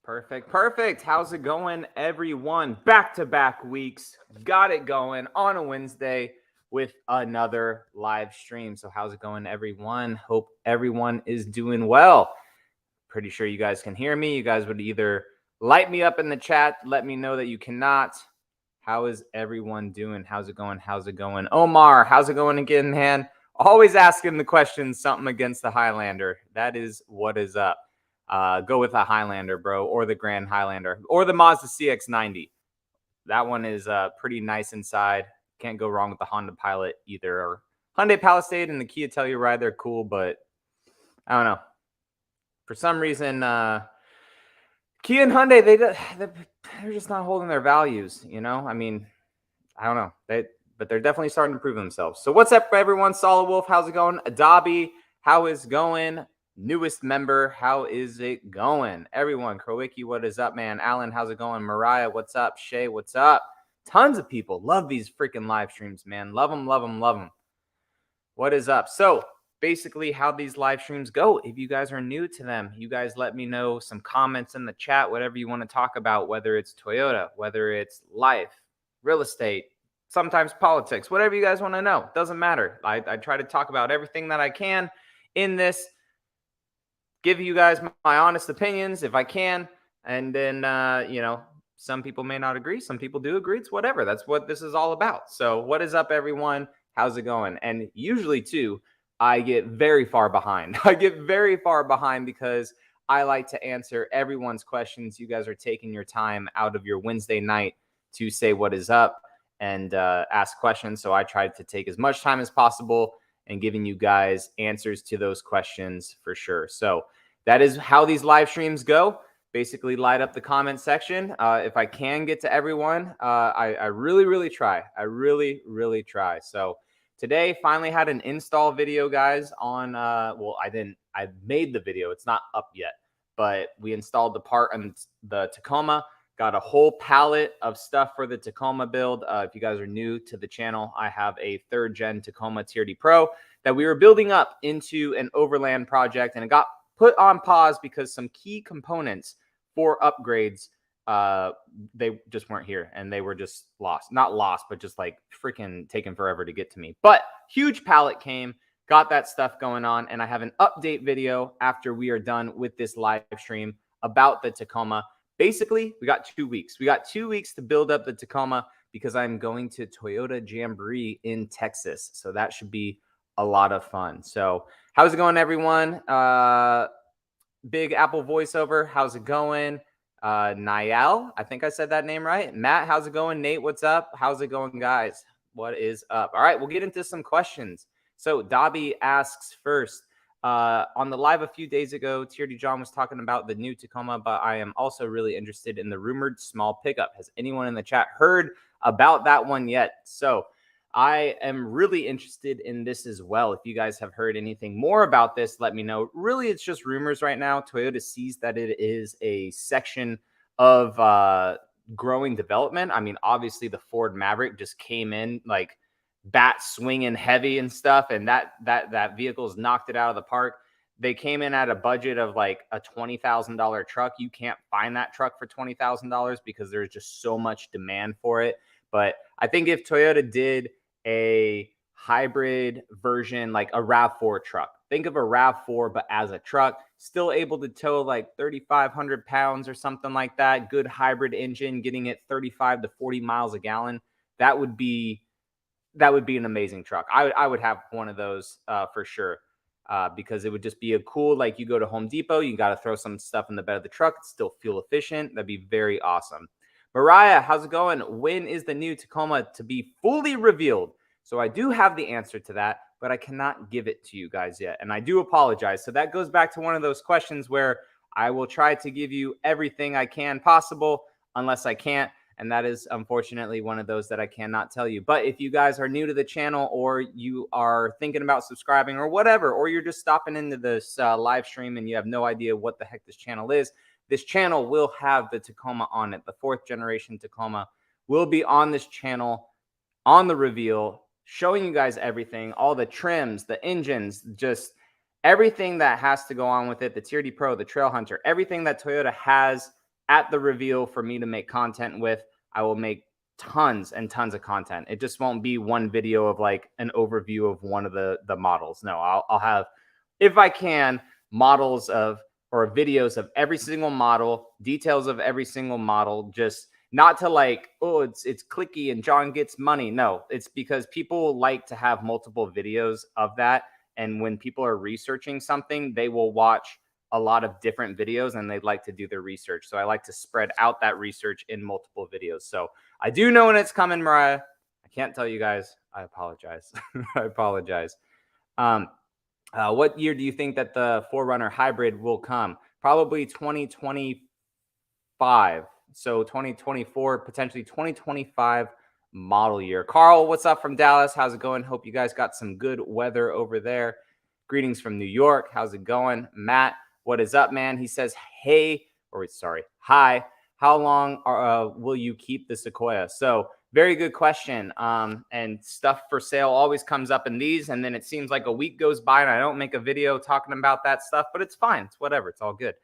Perfect. How's it going, everyone? Back-to-back weeks. Got it going on a Wednesday with another live stream. So how's it going, everyone? Hope everyone is doing well. Pretty sure you guys can hear me. You guys would either light me up in the chat, let me know that you cannot. How is everyone doing? How's it going? Omar, how's it going again, man? Always asking the question, something against the Highlander. That is what is up. Go with a Highlander, bro, or the Grand Highlander, or the Mazda CX-90. That one is pretty nice inside. Can't go wrong with the Honda Pilot either. Or Hyundai Palisade and the Kia Telluride, they're cool, but I don't know. For some reason, Kia and Hyundai, they're just not holding their values, you know? I mean, I don't know. But they're definitely starting to prove themselves. So what's up, everyone? Solid Wolf, how's it going? Adabi, how is it going? Newest member, how is it going? Everyone, Krowicki, what is up, man? Alan, how's it going? Mariah, what's up? Shay, what's up? Tons of people love these freaking live streams, man. Love them. What is up? So basically how these live streams go, if you guys are new to them, you guys let me know some comments in the chat, whatever you want to talk about, whether it's Toyota, whether it's life, real estate, sometimes politics, whatever you guys want to know. Doesn't matter. I try to talk about everything that I can in this, give you guys my honest opinions if I can. And then, some people may not agree. Some people do agree. It's whatever. That's what this is all about. So what is up, everyone? How's it going? And usually, too, I get very far behind. Because I like to answer everyone's questions. You guys are taking your time out of your Wednesday night to say what is up and ask questions. So I tried to take as much time as possible and giving you guys answers to those questions for sure. So that is how these live streams go. Basically, light up the comment section. If I can get to everyone, I really try. I try. So today, finally had an install video, guys, on, I made the video. It's not up yet, but we installed the part on the Tacoma. Got a whole pallet of stuff for the Tacoma build. If you guys are new to the channel, I have a 3rd gen Tacoma TRD Pro that we were building up into an overland project, and it got put on pause because some key components for upgrades, they just weren't here, and they were just lost. Not lost, but just like freaking taking forever to get to me. But huge pallet came, got that stuff going on, and I have an update video after we are done with this live stream about the Tacoma. Basically, we got 2 weeks. We got 2 weeks to build up the Tacoma because I'm going to Toyota Jamboree in Texas. So that should be a lot of fun. So how's it going, everyone? Big Apple voiceover. How's it going? Niall, I think I said that name right. Matt, how's it going? Nate, what's up? How's it going, guys? What is up? All right, we'll get into some questions. So Dobby asks first, on the live a few days ago, TRDJON was talking about the new Tacoma, but I am also really interested in the rumored small pickup. Has anyone in the chat heard about that one yet? So I am really interested in this as well. If you guys have heard anything more about this, let me know. Really, it's just rumors right now. Toyota sees that it is a section of growing development. I mean, obviously the Ford Maverick just came in like bat swinging heavy and stuff, and that vehicle's knocked it out of the park. They came in at a budget of like a $20,000 truck. You can't find that truck for $20,000 because there's just so much demand for it. But I think if Toyota did a hybrid version, like a RAV4 truck, think of a RAV4 but as a truck, still able to tow like 3,500 pounds or something like that, good hybrid engine, getting it 35 to 40 miles a gallon, that would be an amazing truck. I would have one of those for sure, because it would just be a cool, like you go to Home Depot, you got to throw some stuff in the bed of the truck. It's still fuel efficient. That'd be very awesome. Mariah, how's it going? When is the new Tacoma to be fully revealed? So I do have the answer to that, but I cannot give it to you guys yet. And I do apologize. So that goes back to one of those questions where I will try to give you everything I can possible unless I can't. And that is unfortunately one of those that I cannot tell you. But if you guys are new to the channel, or you are thinking about subscribing or whatever, or you're just stopping into this live stream and you have no idea what the heck this channel is, this channel will have the Tacoma on it. The 4th generation Tacoma will be on this channel on the reveal, showing you guys everything, all the trims, the engines, just everything that has to go on with it, the TRD Pro, the Trail Hunter, everything that Toyota has at the reveal for me to make content with, I will make tons and tons of content. It just won't be one video of like an overview of one of the models. No, I'll have, if I can, models of or videos of every single model, details of every single model, just not to like, oh, it's clicky and John gets money. No, it's because people like to have multiple videos of that. And when people are researching something, they will watch a lot of different videos and they'd like to do their research. So I like to spread out that research in multiple videos. So I do know when it's coming, Mariah. I can't tell you guys. I apologize. I apologize. What year do you think that the Forerunner hybrid will come? Probably 2025. So 2024, potentially 2025 model year. Carl, what's up from Dallas? How's it going? Hope you guys got some good weather over there. Greetings from New York. How's it going? Matt, what is up, man? He says, hey, or sorry, hi. How long will you keep the Sequoia? So very good question. And stuff for sale always comes up in these. And then it seems like a week goes by and I don't make a video talking about that stuff, but it's fine. It's whatever. It's all good.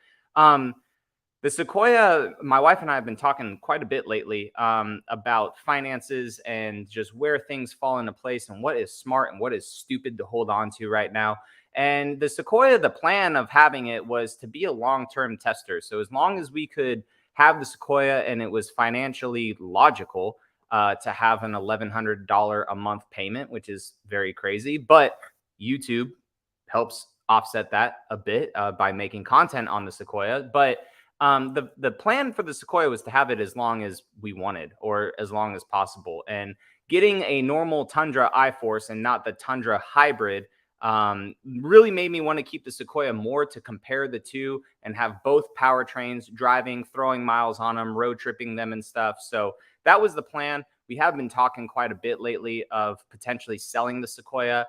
The Sequoia, my wife and I have been talking quite a bit lately about finances and just where things fall into place and what is smart and what is stupid to hold on to right now. And the Sequoia, the plan of having it was to be a long-term tester. So as long as we could have the Sequoia and it was financially logical to have an $1,100 a month payment, which is very crazy, but YouTube helps offset that a bit by making content on the Sequoia. But the plan for the Sequoia was to have it as long as we wanted or as long as possible. And getting a normal Tundra iForce and not the Tundra hybrid really made me want to keep the Sequoia more to compare the two and have both powertrains driving, throwing miles on them, road tripping them and stuff. So that was the plan. We have been talking quite a bit lately of potentially selling the Sequoia.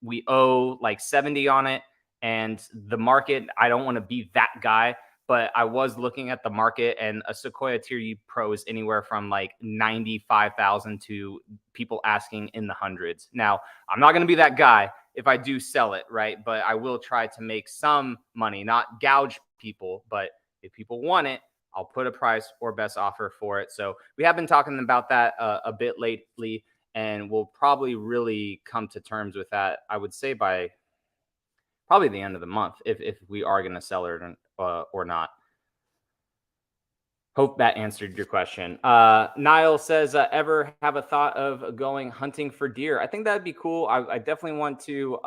We owe like 70 on it, and the market, I don't want to be that guy, but I was looking at the market and a Sequoia TRD Pro is anywhere from like 95,000 to people asking in the hundreds. Now, I'm not going to be that guy if I do sell it, right? But I will try to make some money, not gouge people, but if people want it, I'll put a price or best offer for it. So we have been talking about that a bit lately, and we'll probably really come to terms with that, I would say, by probably the end of the month, if we are going to sell it or not. Hope that answered your question. Niall says, ever have a thought of going hunting for deer? I think that'd be cool. I definitely want to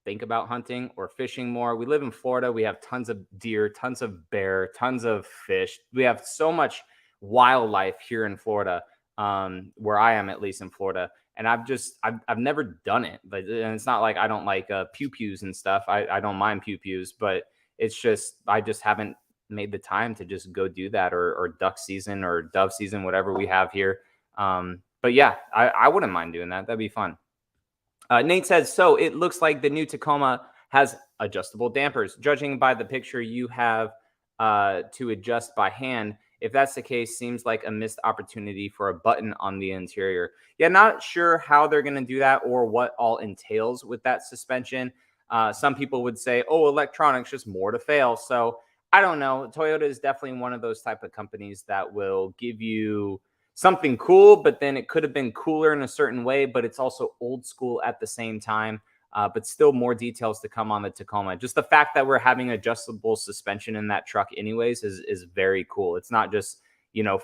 think about hunting or fishing more. We live in Florida. We have tons of deer, tons of bear, tons of fish. We have so much wildlife here in Florida, where I am, at least in Florida. And I've never done it, but and it's not like I don't like pew pews and stuff. I don't mind pew pews, but it's just I just haven't made the time to just go do that, or duck season or dove season, whatever we have here. But yeah, I wouldn't mind doing that. That'd be fun. Nate says, so it looks like the new Tacoma has adjustable dampers. Judging by the picture you have to adjust by hand, if that's the case, seems like a missed opportunity for a button on the interior. Yeah, not sure how they're going to do that or what all entails with that suspension. Some people would say, oh, electronics, just more to fail. So I don't know. Toyota is definitely one of those type of companies that will give you something cool, but then it could have been cooler in a certain way, but it's also old school at the same time. But still more details to come on the Tacoma. Just the fact that we're having adjustable suspension in that truck anyways is very cool. It's not just,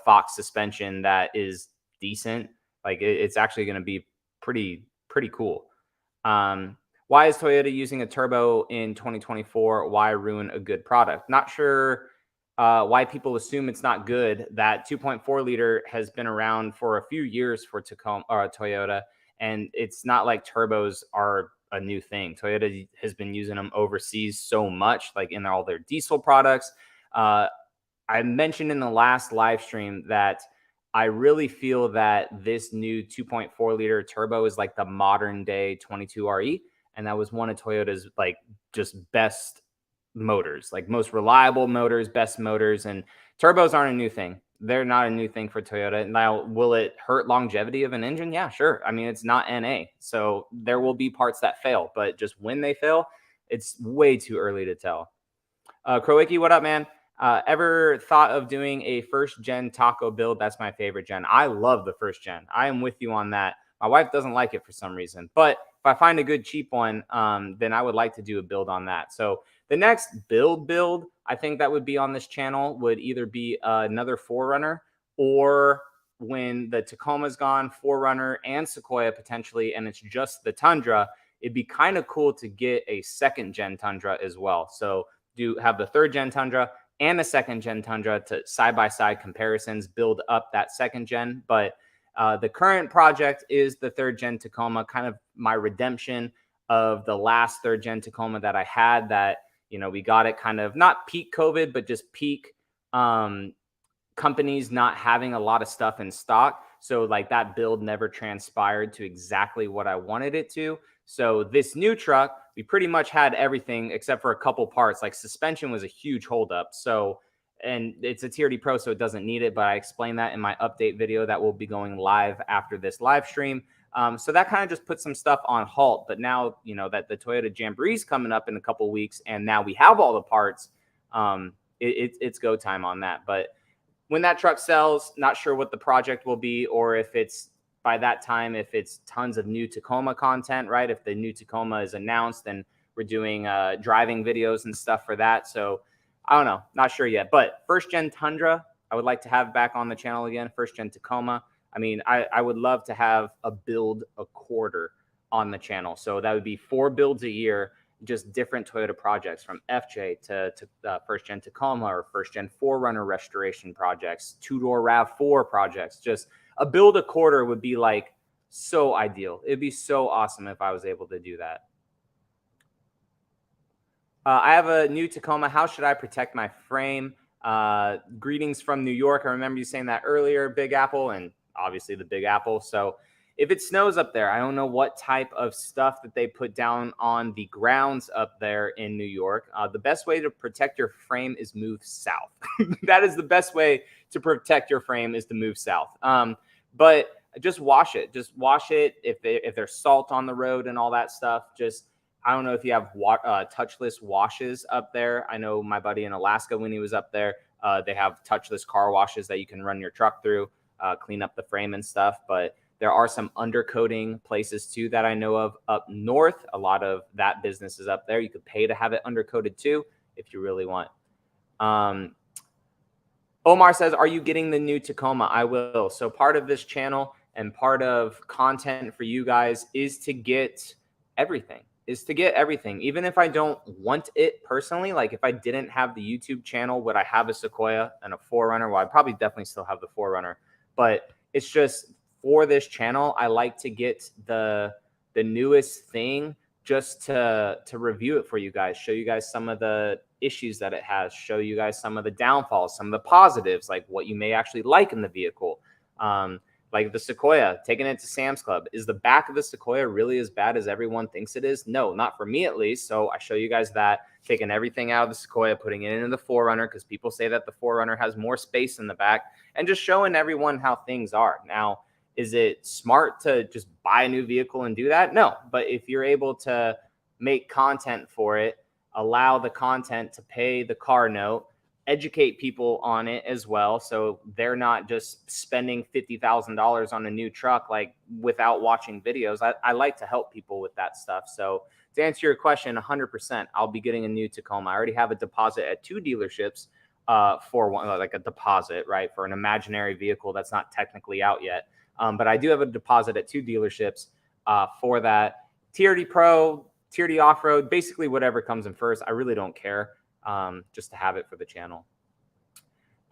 Fox suspension that is decent. Like it's actually going to be pretty cool. Why is Toyota using a turbo in 2024? Why ruin a good product? Not sure why people assume it's not good. That 2.4 liter has been around for a few years for Toyota, and it's not like turbos are a new thing. Toyota has been using them overseas so much, like in all their diesel products. I mentioned in the last live stream that I really feel that this new 2.4 liter turbo is like the modern day 22RE. And that was one of Toyota's like just best motors, like most reliable motors, best motors. And turbos aren't a new thing. They're not a new thing for Toyota. Now, will it hurt longevity of an engine? Yeah, sure. I mean, it's not NA, so there will be parts that fail, but just when they fail, it's way too early to tell. Krowicki, what up, man? Ever thought of doing a first gen taco build? That's my favorite gen. I love the first gen. I am with you on that. My wife doesn't like it for some reason, but if I find a good cheap one, then I would like to do a build on that. So the next build I think that would be on this channel would either be another Forerunner, or when the Tacoma's gone, Forerunner and Sequoia potentially, and it's just the Tundra, it'd be kind of cool to get a second gen Tundra as well. So do have the third gen Tundra and the second gen Tundra to side by side comparisons, build up that second gen. But the current project is the third gen Tacoma, kind of my redemption of the last third gen Tacoma that I had. That, you know, we got it kind of not peak COVID, but just peak companies not having a lot of stuff in stock. So like that build never transpired to exactly what I wanted it to. So this new truck, we pretty much had everything except for a couple parts. Like suspension was a huge holdup. So, and it's a TRD Pro, so it doesn't need it. But I explained that in my update video that will be going live after this live stream. So that kind of just put some stuff on halt. But now, you know, that the Toyota Jamboree is coming up in a couple weeks, and now we have all the parts. It's go time on that. But when that truck sells, not sure what the project will be, or if it's by that time, if it's tons of new Tacoma content, right? If the new Tacoma is announced, then we're doing driving videos and stuff for that. So I don't know, not sure yet. But first gen Tundra, I would like to have back on the channel again. First gen Tacoma. I mean, I would love to have a build a quarter on the channel. So that would be 4 builds a year, just different Toyota projects, from FJ to first gen Tacoma or first gen Forerunner restoration projects, 2-door RAV4 projects. Just a build a quarter would be like so ideal. It'd be so awesome if I was able to do that. I have a new Tacoma. How should I protect my frame? Greetings from New York. I remember you saying that earlier, Big Apple, and obviously the Big Apple. So if it snows up there, I don't know what type of stuff that they put down on the grounds up there in New York. The best way to protect your frame is move south. That is the best way to protect your frame, is to move south. But just wash it. Just wash it. If there's salt on the road and all that stuff, just, I don't know if you have touchless washes up there. I know my buddy in Alaska, when he was up there, they have touchless car washes that you can run your truck through, clean up the frame and stuff. But there are some undercoating places too that I know of up north. A lot of that business is up there. You could pay to have it undercoated too if you really want. Omar says, are you getting the new Tacoma? I will. So part of this channel and part of content for you guys is to get everything. Even if I don't want it personally. Like if I didn't have the YouTube channel, would I have a Sequoia and a Forerunner? Well, I'd probably definitely still have the Forerunner. But it's just, for this channel, I like to get the newest thing just to review it for you guys, show you guys some of the issues that it has, show you guys some of the downfalls, some of the positives, like what you may actually like in the vehicle. Like the Sequoia, taking it to Sam's Club. Is the back of the Sequoia really as bad as everyone thinks it is? No, not for me at least. So I show you guys that, taking everything out of the Sequoia, putting it into the Forerunner, because people say that the Forerunner has more space in the back, and just showing everyone how things are. Now, is it smart to just buy a new vehicle and do that? No. But if you're able to make content for it, allow the content to pay the car note, educate people on it as well, so they're not just spending $50,000 on a new truck like without watching videos. I like to help people with that stuff. So to answer your question, 100%, I'll be getting a new Tacoma. I already have a deposit at 2 dealerships for one, like a deposit, right, for an imaginary vehicle that's not technically out yet. But I do have a deposit at 2 dealerships for that. TRD Pro, TRD Offroad, basically whatever comes in first. I really don't care, just to have it for the channel.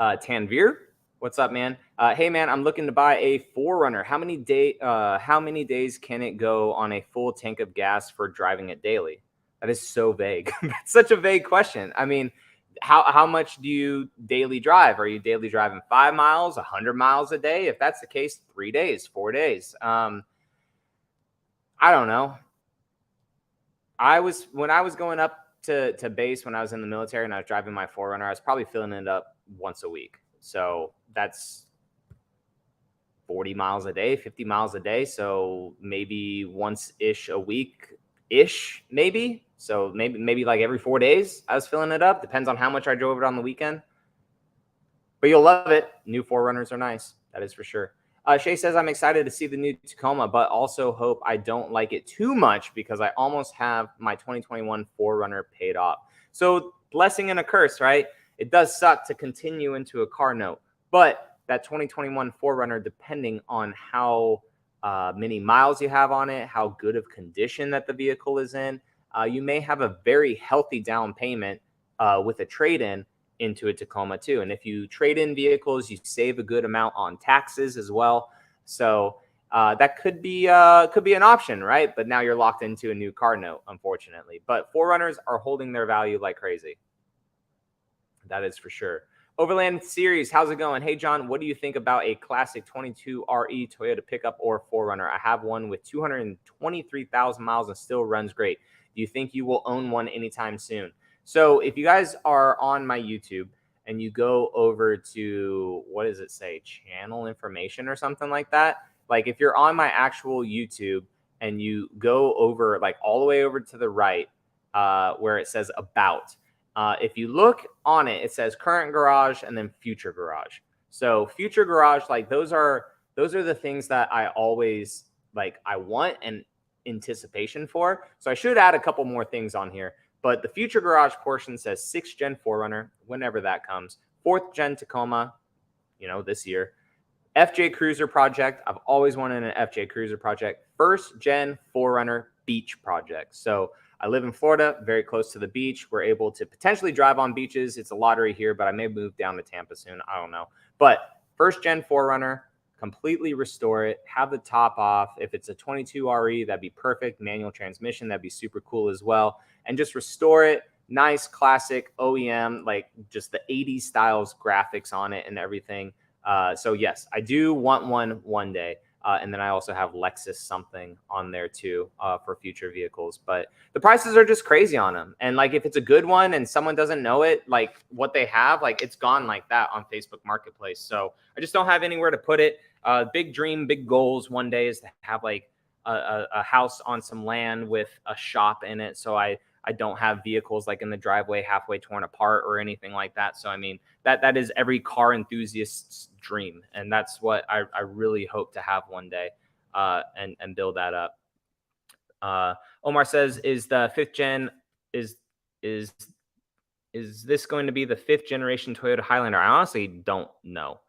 Tanvir, what's up, man? Hey, man, I'm looking to buy a Forerunner. How many days can it go on a full tank of gas for driving it daily? That is so vague. That's such a vague question. I mean, how much do you daily drive? Are you daily driving 5 miles, 100 miles a day? If that's the case, 3 days, 4 days. I don't know. When I was going up to base when I was in the military and I was driving my Forerunner, I was probably filling it up once a week. So that's 40 miles a day, 50 miles a day. So maybe once-ish a week-ish, maybe. So maybe like every 4 days I was filling it up. Depends on how much I drove it on the weekend. But you'll love it. New Forerunners are nice. That is for sure. Shay says, I'm excited to see the new Tacoma, but also hope I don't like it too much because I almost have my 2021 Forerunner paid off. So blessing and a curse, right? It does suck to continue into a car note, but that 2021 Forerunner, depending on how many miles you have on it, how good of condition that the vehicle is in, you may have a very healthy down payment with a trade-in into a Tacoma too. And if you trade in vehicles, you save a good amount on taxes as well. So that could be an option, right? But now you're locked into a new car note, unfortunately. But Forerunners are holding their value like crazy. That is for sure. Overland Series, how's it going? Hey, John, what do you think about a classic 22 RE Toyota pickup or Forerunner? I have one with 223,000 miles and still runs great. Do you think you will own one anytime soon? So if you guys are on my YouTube and you go over to, what does it say, channel information or something like that? Like if you're on my actual YouTube and you go over like all the way over to the right where it says about, if you look on it, it says current garage and then future garage. So future garage, like those are the things that I always like I want and anticipation for. So I should add a couple more things on here. But the future garage portion says 6th gen Forerunner, whenever that comes. 4th gen Tacoma, this year. FJ Cruiser project. I've always wanted an FJ Cruiser project. 1st gen Forerunner beach project. So I live in Florida, very close to the beach. We're able to potentially drive on beaches. It's a lottery here, but I may move down to Tampa soon. I don't know. But 1st gen Forerunner, completely restore it, have the top off. If it's a 22 RE, that'd be perfect. Manual transmission, that'd be super cool as well. And just restore it. Nice, classic OEM, like just the 80s styles graphics on it and everything. So yes, I do want one day. And then I also have Lexus something on there too for future vehicles. But the prices are just crazy on them. And like if it's a good one and someone doesn't know it, like what they have, like it's gone like that on Facebook Marketplace. So I just don't have anywhere to put it. Big dream, big goals one day is to have like a house on some land with a shop in it. So I don't have vehicles like in the driveway halfway torn apart or anything like that. So, I mean, that is every car enthusiast's dream. And that's what I really hope to have one day and build that up. Omar says, is the 5th gen, is this going to be the 5th generation Toyota Highlander? I honestly don't know.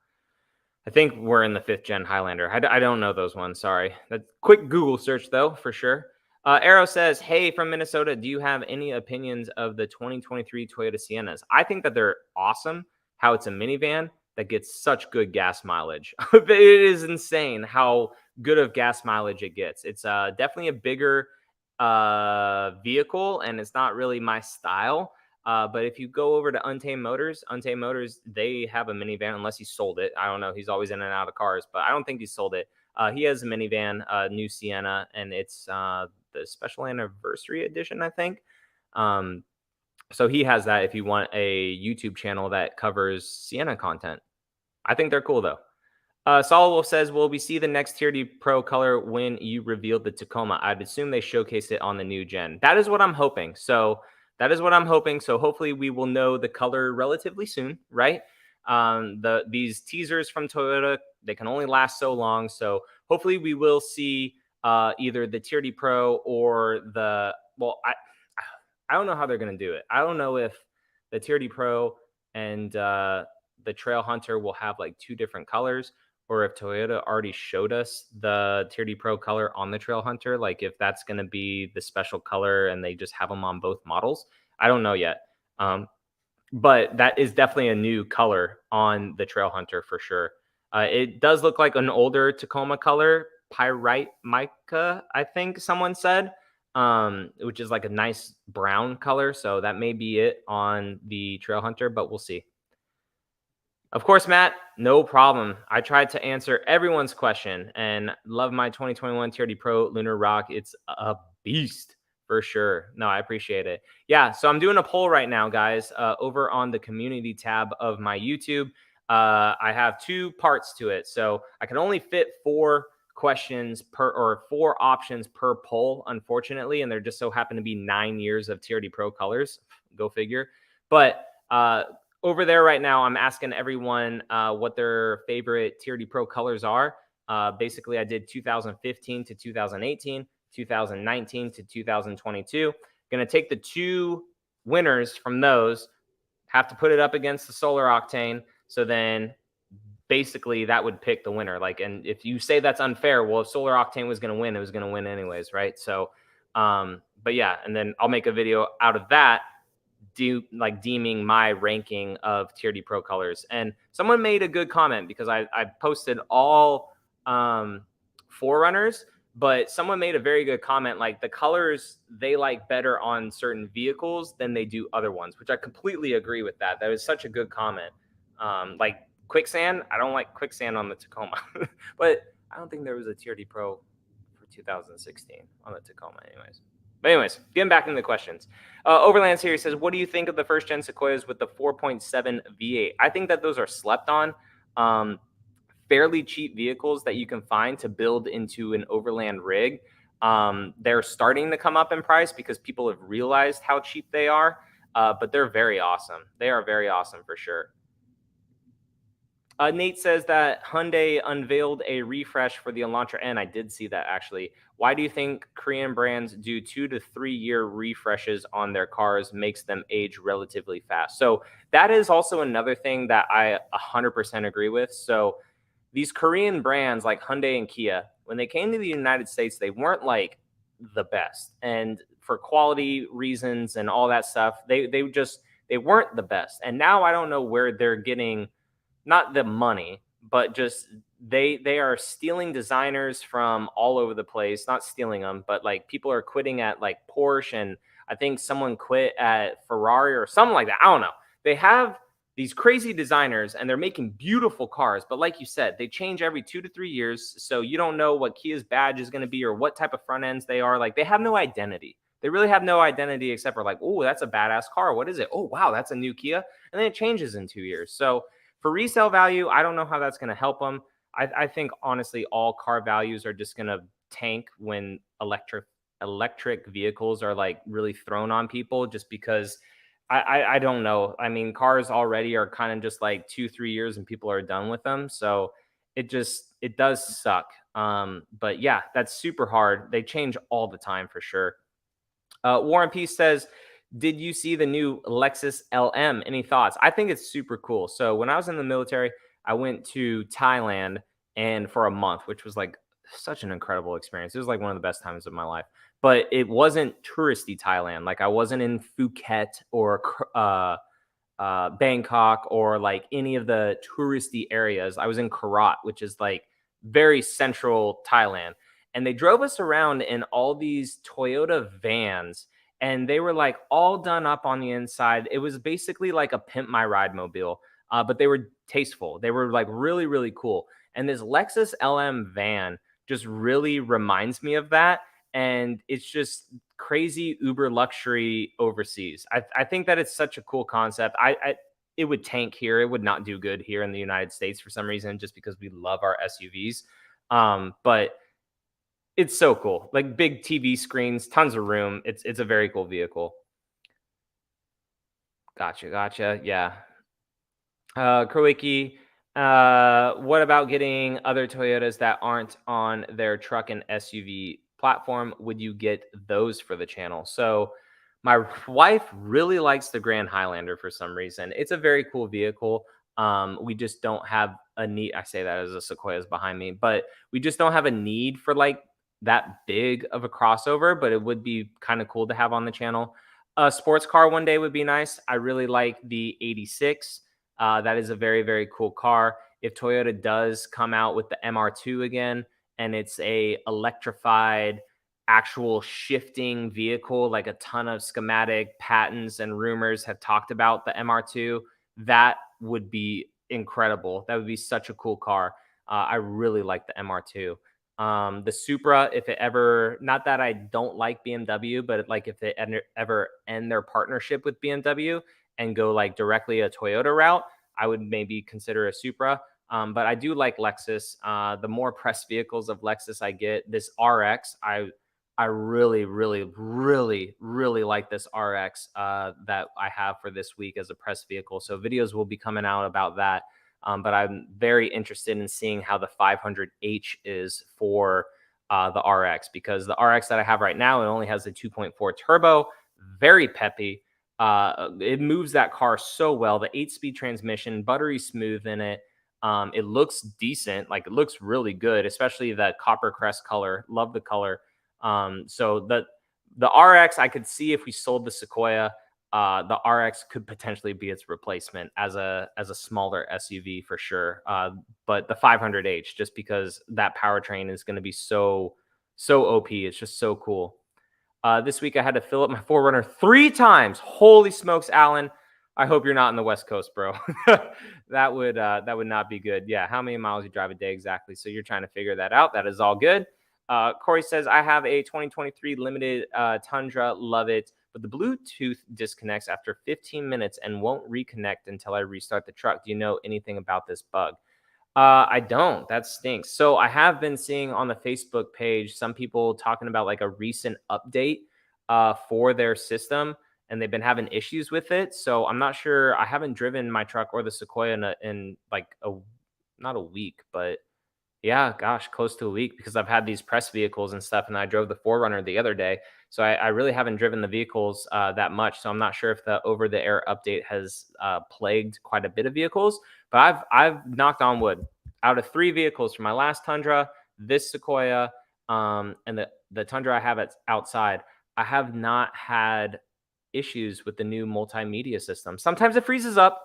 I think we're in the 5th gen Highlander. I don't know those ones. Sorry. That's quick Google search though, for sure. Arrow says, hey, from Minnesota, do you have any opinions of the 2023 Toyota Siennas? I think that they're awesome, how it's a minivan that gets such good gas mileage. It is insane how good of gas mileage it gets. It's definitely a bigger vehicle, and it's not really my style. But if you go over to Untamed Motors, they have a minivan, unless he sold it. I don't know. He's always in and out of cars, but I don't think he sold it. He has a minivan, new Sienna, and it's the special anniversary edition, I think. So he has that if you want a YouTube channel that covers Sienna content. I think they're cool, though. Solid Wolf says, will we see the next TRD Pro color when you revealed the Tacoma? I'd assume they showcased it on the new gen. That is what I'm hoping. So hopefully we will know the color relatively soon, right? These teasers from Toyota, they can only last so long. So hopefully we will see either the TRD Pro or I don't know how they're going to do it. I don't know if the TRD Pro and the Trail Hunter will have like 2 different colors, or if Toyota already showed us the TRD Pro color on the Trail Hunter, like if that's going to be the special color and they just have them on both models. I don't know yet. But that is definitely a new color on the Trail Hunter for sure. It does look like an older Tacoma color, pyrite mica, I think someone said, which is like a nice brown color. So that may be it on the Trail Hunter, but we'll see. Of course, Matt, no problem. I tried to answer everyone's question and love my 2021 TRD Pro Lunar Rock. It's a beast for sure. No, I appreciate it. Yeah, so I'm doing a poll right now, guys, over on the community tab of my YouTube. I have 2 parts to it. So I can only fit 4 questions per, or 4 options per poll, unfortunately. And there just so happen to be 9 years of TRD Pro colors. Go figure. But over there right now, I'm asking everyone what their favorite TRD Pro colors are. Basically, I did 2015 to 2018, 2019 to 2022. Going to take the 2 winners from those, have to put it up against the Solar Octane. So then basically that would pick the winner. Like, and if you say that's unfair, well, if Solar Octane was going to win, it was going to win anyways, right? So, but yeah, and then I'll make a video out of that, deeming my ranking of TRD Pro colors. And someone made a good comment because I posted all Forerunners, but someone made a very good comment, like the colors they like better on certain vehicles than they do other ones, which I completely agree with that. That was such a good comment. Like quicksand, I don't like quicksand on the Tacoma, but I don't think there was a TRD Pro for 2016 on the Tacoma anyways. But anyways, getting back into the questions. Overland Series says, what do you think of the first gen Sequoias with the 4.7 V8? I think that those are slept on. Fairly cheap vehicles that you can find to build into an overland rig. They're starting to come up in price because people have realized how cheap they are, but they're very awesome. They are very awesome for sure. Nate says that Hyundai unveiled a refresh for the Elantra N. I did see that actually. Why do you think Korean brands do 2 to 3 year refreshes on their cars makes them age relatively fast? So that is also another thing that I 100% agree with. So these Korean brands like Hyundai and Kia, when they came to the United States, they weren't like the best. And for quality reasons and all that stuff, they weren't the best. And now I don't know where they're getting not the money, but just they are stealing designers from all over the place. Not stealing them, but like people are quitting at like Porsche, and I think someone quit at Ferrari or something like that. I don't know. They have these crazy designers and they're making beautiful cars, but like you said, they change every 2 to 3 years, so you don't know what Kia's badge is going to be or what type of front ends they are. Like they have no identity. They really have no identity except for like, oh, that's a badass car. What is it? Oh, wow, that's a new Kia. And then it changes in 2 years. So for resale value, I don't know how that's going to help them. I think honestly, all car values are just going to tank when electric vehicles are like really thrown on people, just because I don't know. I mean, cars already are kind of just like 2-3 years and people are done with them. So it does suck. But yeah, that's super hard. They change all the time for sure. War and Peace says, did you see the new Lexus LM? Any thoughts? I think it's super cool. So when I was in the military, I went to Thailand and for a month, which was like such an incredible experience. It was like one of the best times of my life. But it wasn't touristy Thailand. Like I wasn't in Phuket or Bangkok or like any of the touristy areas. I was in Korat, which is like very central Thailand. And they drove us around in all these Toyota vans, and they were like all done up on the inside. It was basically like a Pimp My Ride mobile, but they were tasteful. They were like really, really cool. And this Lexus LM van just really reminds me of that. And it's just crazy Uber luxury overseas. I think that it's such a cool concept. It would tank here. It would not do good here in the United States for some reason, just because we love our SUVs. But it's so cool. Like big TV screens, tons of room. It's a very cool vehicle. Gotcha. Yeah. Krowicki, what about getting other Toyotas that aren't on their truck and SUV platform? Would you get those for the channel? So my wife really likes the Grand Highlander for some reason. It's a very cool vehicle. We just don't have a need. I say that as a Sequoia is behind me, but we just don't have a need for like that big of a crossover, but it would be kind of cool to have on the channel. A sports car one day would be nice. I really like the 86. That is a very, very cool car. If Toyota does come out with the MR2 again, and it's a electrified, actual shifting vehicle, like a ton of schematic patents and rumors have talked about the MR2, that would be incredible. That would be such a cool car. I really like the MR2. The Supra, if it ever, not that I don't like BMW, but like if they ever end their partnership with BMW and go like directly a Toyota route, I would maybe consider a Supra. But I do like Lexus. The more press vehicles of Lexus I get, this RX, I really, really, really, really like this RX that I have for this week as a press vehicle. So videos will be coming out about that. But I'm very interested in seeing how the 500H is for the RX, because the RX that I have right now, it only has a 2.4 turbo, very peppy. It moves that car so well. The 8-speed transmission, buttery smooth in it. It looks decent, like it looks really good, especially that copper crest color. Love the color. So the RX, I could see if we sold the Sequoia, the RX could potentially be its replacement as a smaller SUV for sure. But the 500H, just because that powertrain is going to be so OP, it's just so cool. This week I had to fill up my Forerunner 3 times. Holy smokes, Alan! I hope you're not in the West Coast, bro. that would not be good. Yeah, how many miles you drive a day exactly? So you're trying to figure that out. That is all good. Corey says, I have a 2023 limited Tundra. Love it. But the Bluetooth disconnects after 15 minutes and won't reconnect until I restart the truck. Do you know anything about this bug? I don't. That stinks. So I have been seeing on the Facebook page some people talking about like a recent update for their system, and they've been having issues with it. So I'm not sure. I haven't driven my truck or the Sequoia in like not a week, but yeah, gosh, close to a week, because I've had these press vehicles and stuff, and I drove the Forerunner the other day. So I really haven't driven the vehicles that much. So I'm not sure if the over-the-air update has plagued quite a bit of vehicles. But I've knocked on wood. Out of 3 vehicles from my last Tundra, this Sequoia, and the Tundra I have outside, I have not had issues with the new multimedia system. Sometimes it freezes up,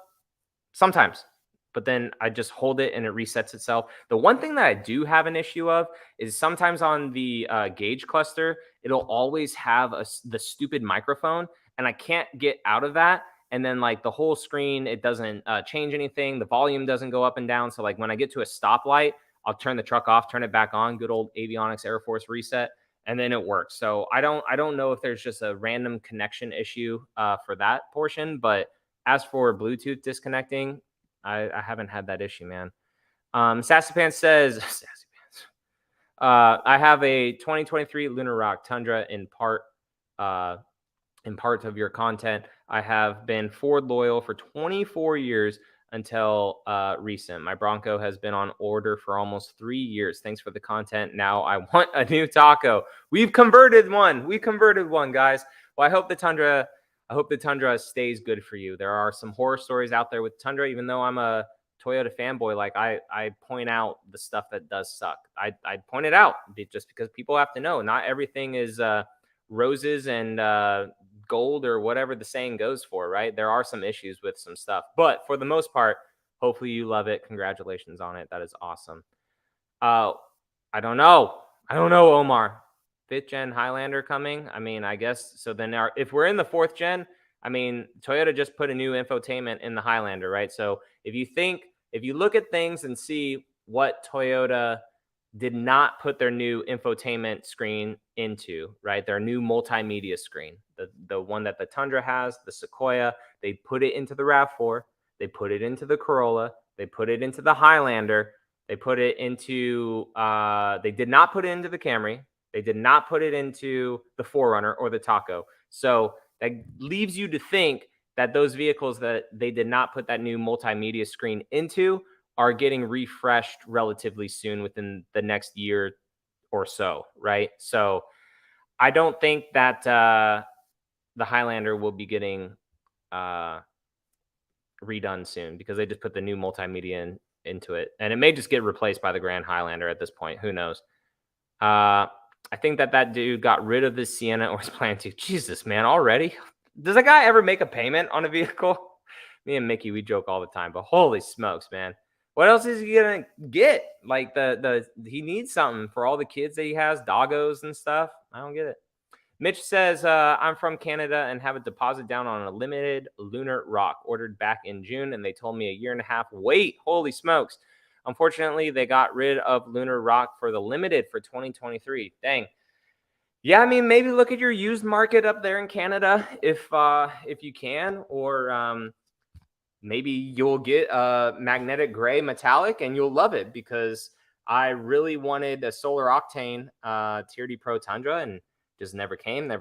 sometimes, but then I just hold it and it resets itself. The one thing that I do have an issue of is sometimes on the gauge cluster, it'll always have the stupid microphone, and I can't get out of that. And then like the whole screen, it doesn't change anything. The volume doesn't go up and down. So like when I get to a stoplight, I'll turn the truck off, turn it back on, good old avionics Air Force reset, and then it works. So I don't know if there's just a random connection issue for that portion, but as for Bluetooth disconnecting, I haven't had that issue, man. Sassy Pants says, Sassy Pants. I have a 2023 Lunar Rock Tundra in part of your content. I have been Ford loyal for 24 years until recent. My Bronco has been on order for almost 3 years. Thanks for the content. Now I want a new taco. We've converted one. We converted one, guys. Well, I hope the Tundra stays good for you. There are some horror stories out there with Tundra. Even though I'm a Toyota fanboy, like I point out the stuff that does suck. I point it out just because people have to know. Not everything is roses and gold or whatever the saying goes for, right? There are some issues with some stuff, but for the most part, hopefully you love it. Congratulations on it. That is awesome. I don't know, Omar. 5th gen Highlander coming. I mean, I guess so. Then if we're in the 4th gen, I mean, Toyota just put a new infotainment in the Highlander, right? So if you look at things and see what Toyota did not put their new infotainment screen into, right? Their new multimedia screen, the one that the Tundra has, the Sequoia, they put it into the RAV4, they put it into the Corolla, they put it into the Highlander, they put it into, they did not put it into the Camry, they did not put it into the Forerunner or the Taco. So that leaves you to think that those vehicles that they did not put that new multimedia screen into are getting refreshed relatively soon, within the next year or so, right? So I don't think that the Highlander will be getting redone soon, because they just put the new multimedia into it, and it may just get replaced by the Grand Highlander at this point. Who knows? I think that dude got rid of the Sienna, or is planning to. Jesus, man, already? Does a guy ever make a payment on a vehicle? Me and Mickey, we joke all the time, but holy smokes, man. What else is he gonna get? Like he needs something for all the kids that he has, doggos and stuff. I don't get it. Mitch says, I'm from Canada and have a deposit down on a limited Lunar Rock ordered back in June, and they told me a 1.5 year wait. Holy smokes. Unfortunately, they got rid of Lunar Rock for the limited for 2023. Dang. Yeah, I mean, maybe look at your used market up there in Canada if you can, or maybe you'll get a magnetic gray metallic and you'll love it, because I really wanted a solar octane TRD Pro Tundra and just never came. And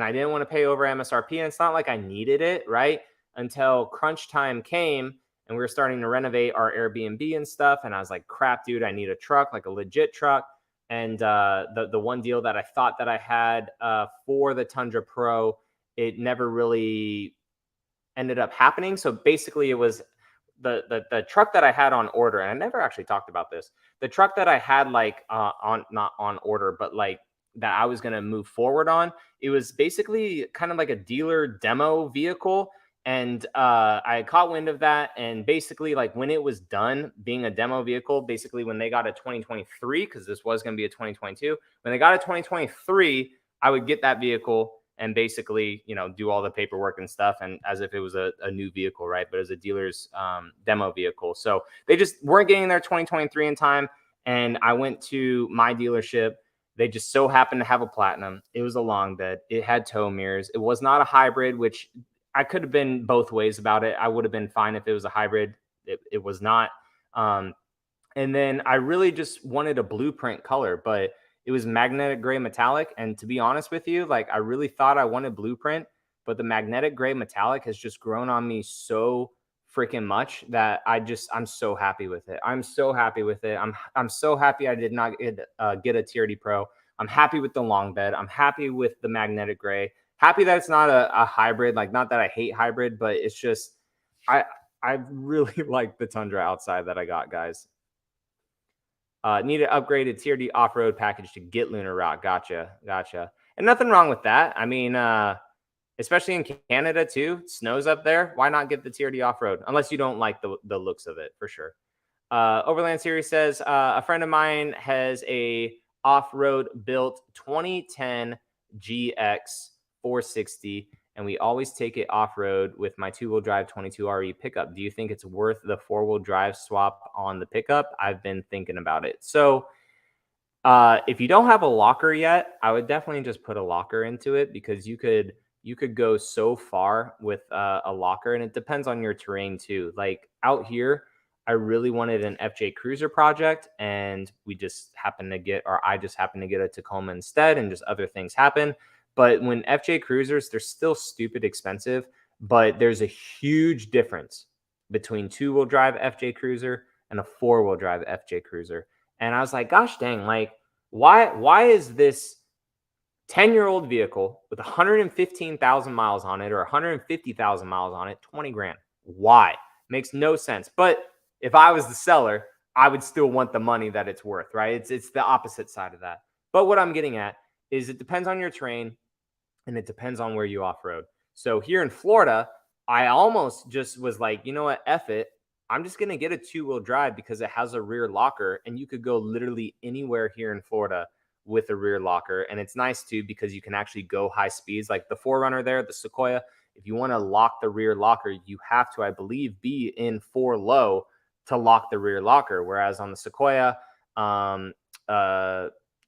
I didn't want to pay over MSRP. And it's not like I needed it, right? Until crunch time came and we were starting to renovate our Airbnb and stuff. And I was like, crap, dude, I need a truck, like a legit truck. And the one deal that I thought that I had for the Tundra Pro, it never really ended up happening. So basically it was the truck that I had on order, and I never actually talked about this. The truck that I had like on, not on order, but like that I was going to move forward on, it was basically kind of like a dealer demo vehicle. And I caught wind of that. And basically, like when it was done being a demo vehicle, basically when they got a 2023, because this was going to be a 2022, when they got a 2023, I would get that vehicle and basically, you know, do all the paperwork and stuff, and as if it was a new vehicle, right? But as a dealer's demo vehicle. So they just weren't getting their 2023 in time. And I went to my dealership. They just so happened to have a Platinum. It was a long bed. It had tow mirrors. It was not a hybrid, which I could have been both ways about it. I would have been fine if it was a hybrid. It was not. And then I really just wanted a blueprint color, but it was magnetic gray metallic. And to be honest with you, like I really thought I wanted blueprint, but the magnetic gray metallic has just grown on me so freaking much that I'm so happy with it. I'm so happy with it. I'm so happy I did not get a TRD Pro. I'm happy with the long bed. I'm happy with the magnetic gray. Happy that it's not a hybrid. Like, not that I hate hybrid, but it's just I really like the Tundra outside that I got, guys. Need an upgraded TRD off-road package to get lunar rock. Gotcha. And nothing wrong with that. I mean, especially in Canada too, it snows up there. Why not get the TRD off-road? Unless you don't like the looks of it, for sure. Overland Series says, a friend of mine has a off-road built 2010 GX 460, and we always take it off-road with my two-wheel drive 22RE pickup. Do you think it's worth the four-wheel drive swap on the pickup? I've been thinking about it. So if you don't have a locker yet, I would definitely just put a locker into it, because you could go so far with a locker, and it depends on your terrain too. Like out here, I really wanted an FJ Cruiser project, and we just happened to get, or I just happened to get a Tacoma instead, and just other things happen. But when FJ Cruisers, they're still stupid expensive, but there's a huge difference between two-wheel drive FJ Cruiser and a four-wheel drive FJ Cruiser. And I was like, gosh dang, like why is this 10-year-old vehicle with 115,000 miles on it or 150,000 miles on it, 20 grand? Why? Makes no sense. But if I was the seller, I would still want the money that it's worth, right? It's the opposite side of that. But what I'm getting at is it depends on your terrain, and it depends on where you off-road. So here in Florida, I almost just was like, you know what, F it. I'm just going to get a two-wheel drive because it has a rear locker, and you could go literally anywhere here in Florida with a rear locker. And it's nice too, because you can actually go high speeds, like the Forerunner there, the Sequoia. If you want to lock the rear locker, you have to, I believe, be in 4 low to lock the rear locker. Whereas on the Sequoia,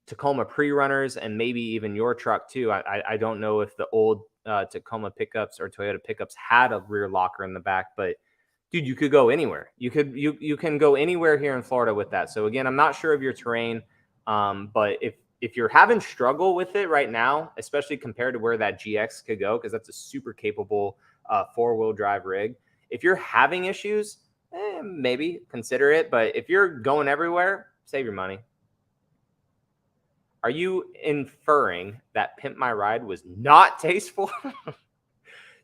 Tacoma pre-runners, and maybe even your truck too. I don't know if the old Tacoma pickups or Toyota pickups had a rear locker in the back, but dude, you could go anywhere. You can go anywhere here in Florida with that. So again, I'm not sure of your terrain, but if you're having struggle with it right now, especially compared to where that GX could go, because that's a super capable 4-wheel drive rig. If you're having issues, maybe consider it. But if you're going everywhere, save your money. Are you inferring that Pimp My Ride was not tasteful?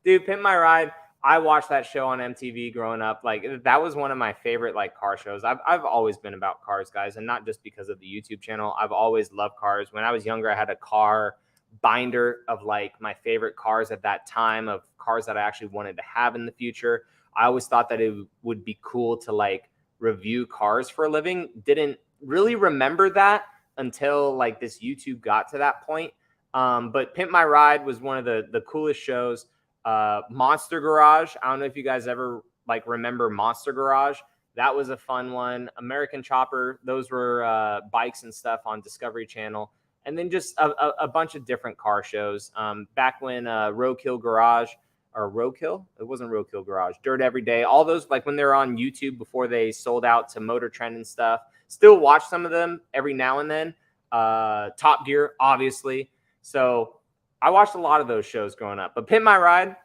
Dude, Pimp My Ride, I watched that show on MTV growing up. Like, that was one of my favorite like car shows. I've always been about cars, guys, and not just because of the YouTube channel. I've always loved cars. When I was younger, I had a car binder of like my favorite cars at that time, of cars that I actually wanted to have in the future. I always thought that it would be cool to like review cars for a living. Didn't really remember that until like this YouTube got to that point. But Pimp My Ride was one of the coolest shows. Monster Garage, I don't know if you guys ever like remember Monster Garage. That was a fun one. American Chopper, those were bikes and stuff on Discovery Channel. And then just a bunch of different car shows. Back when Roadkill Garage or Roadkill. It wasn't Roadkill Garage. Dirt Every Day. All those, like when they're on YouTube before they sold out to Motor Trend and stuff. Still watch some of them every now and then. Top Gear, obviously. So I watched a lot of those shows growing up. But Pimp My Ride,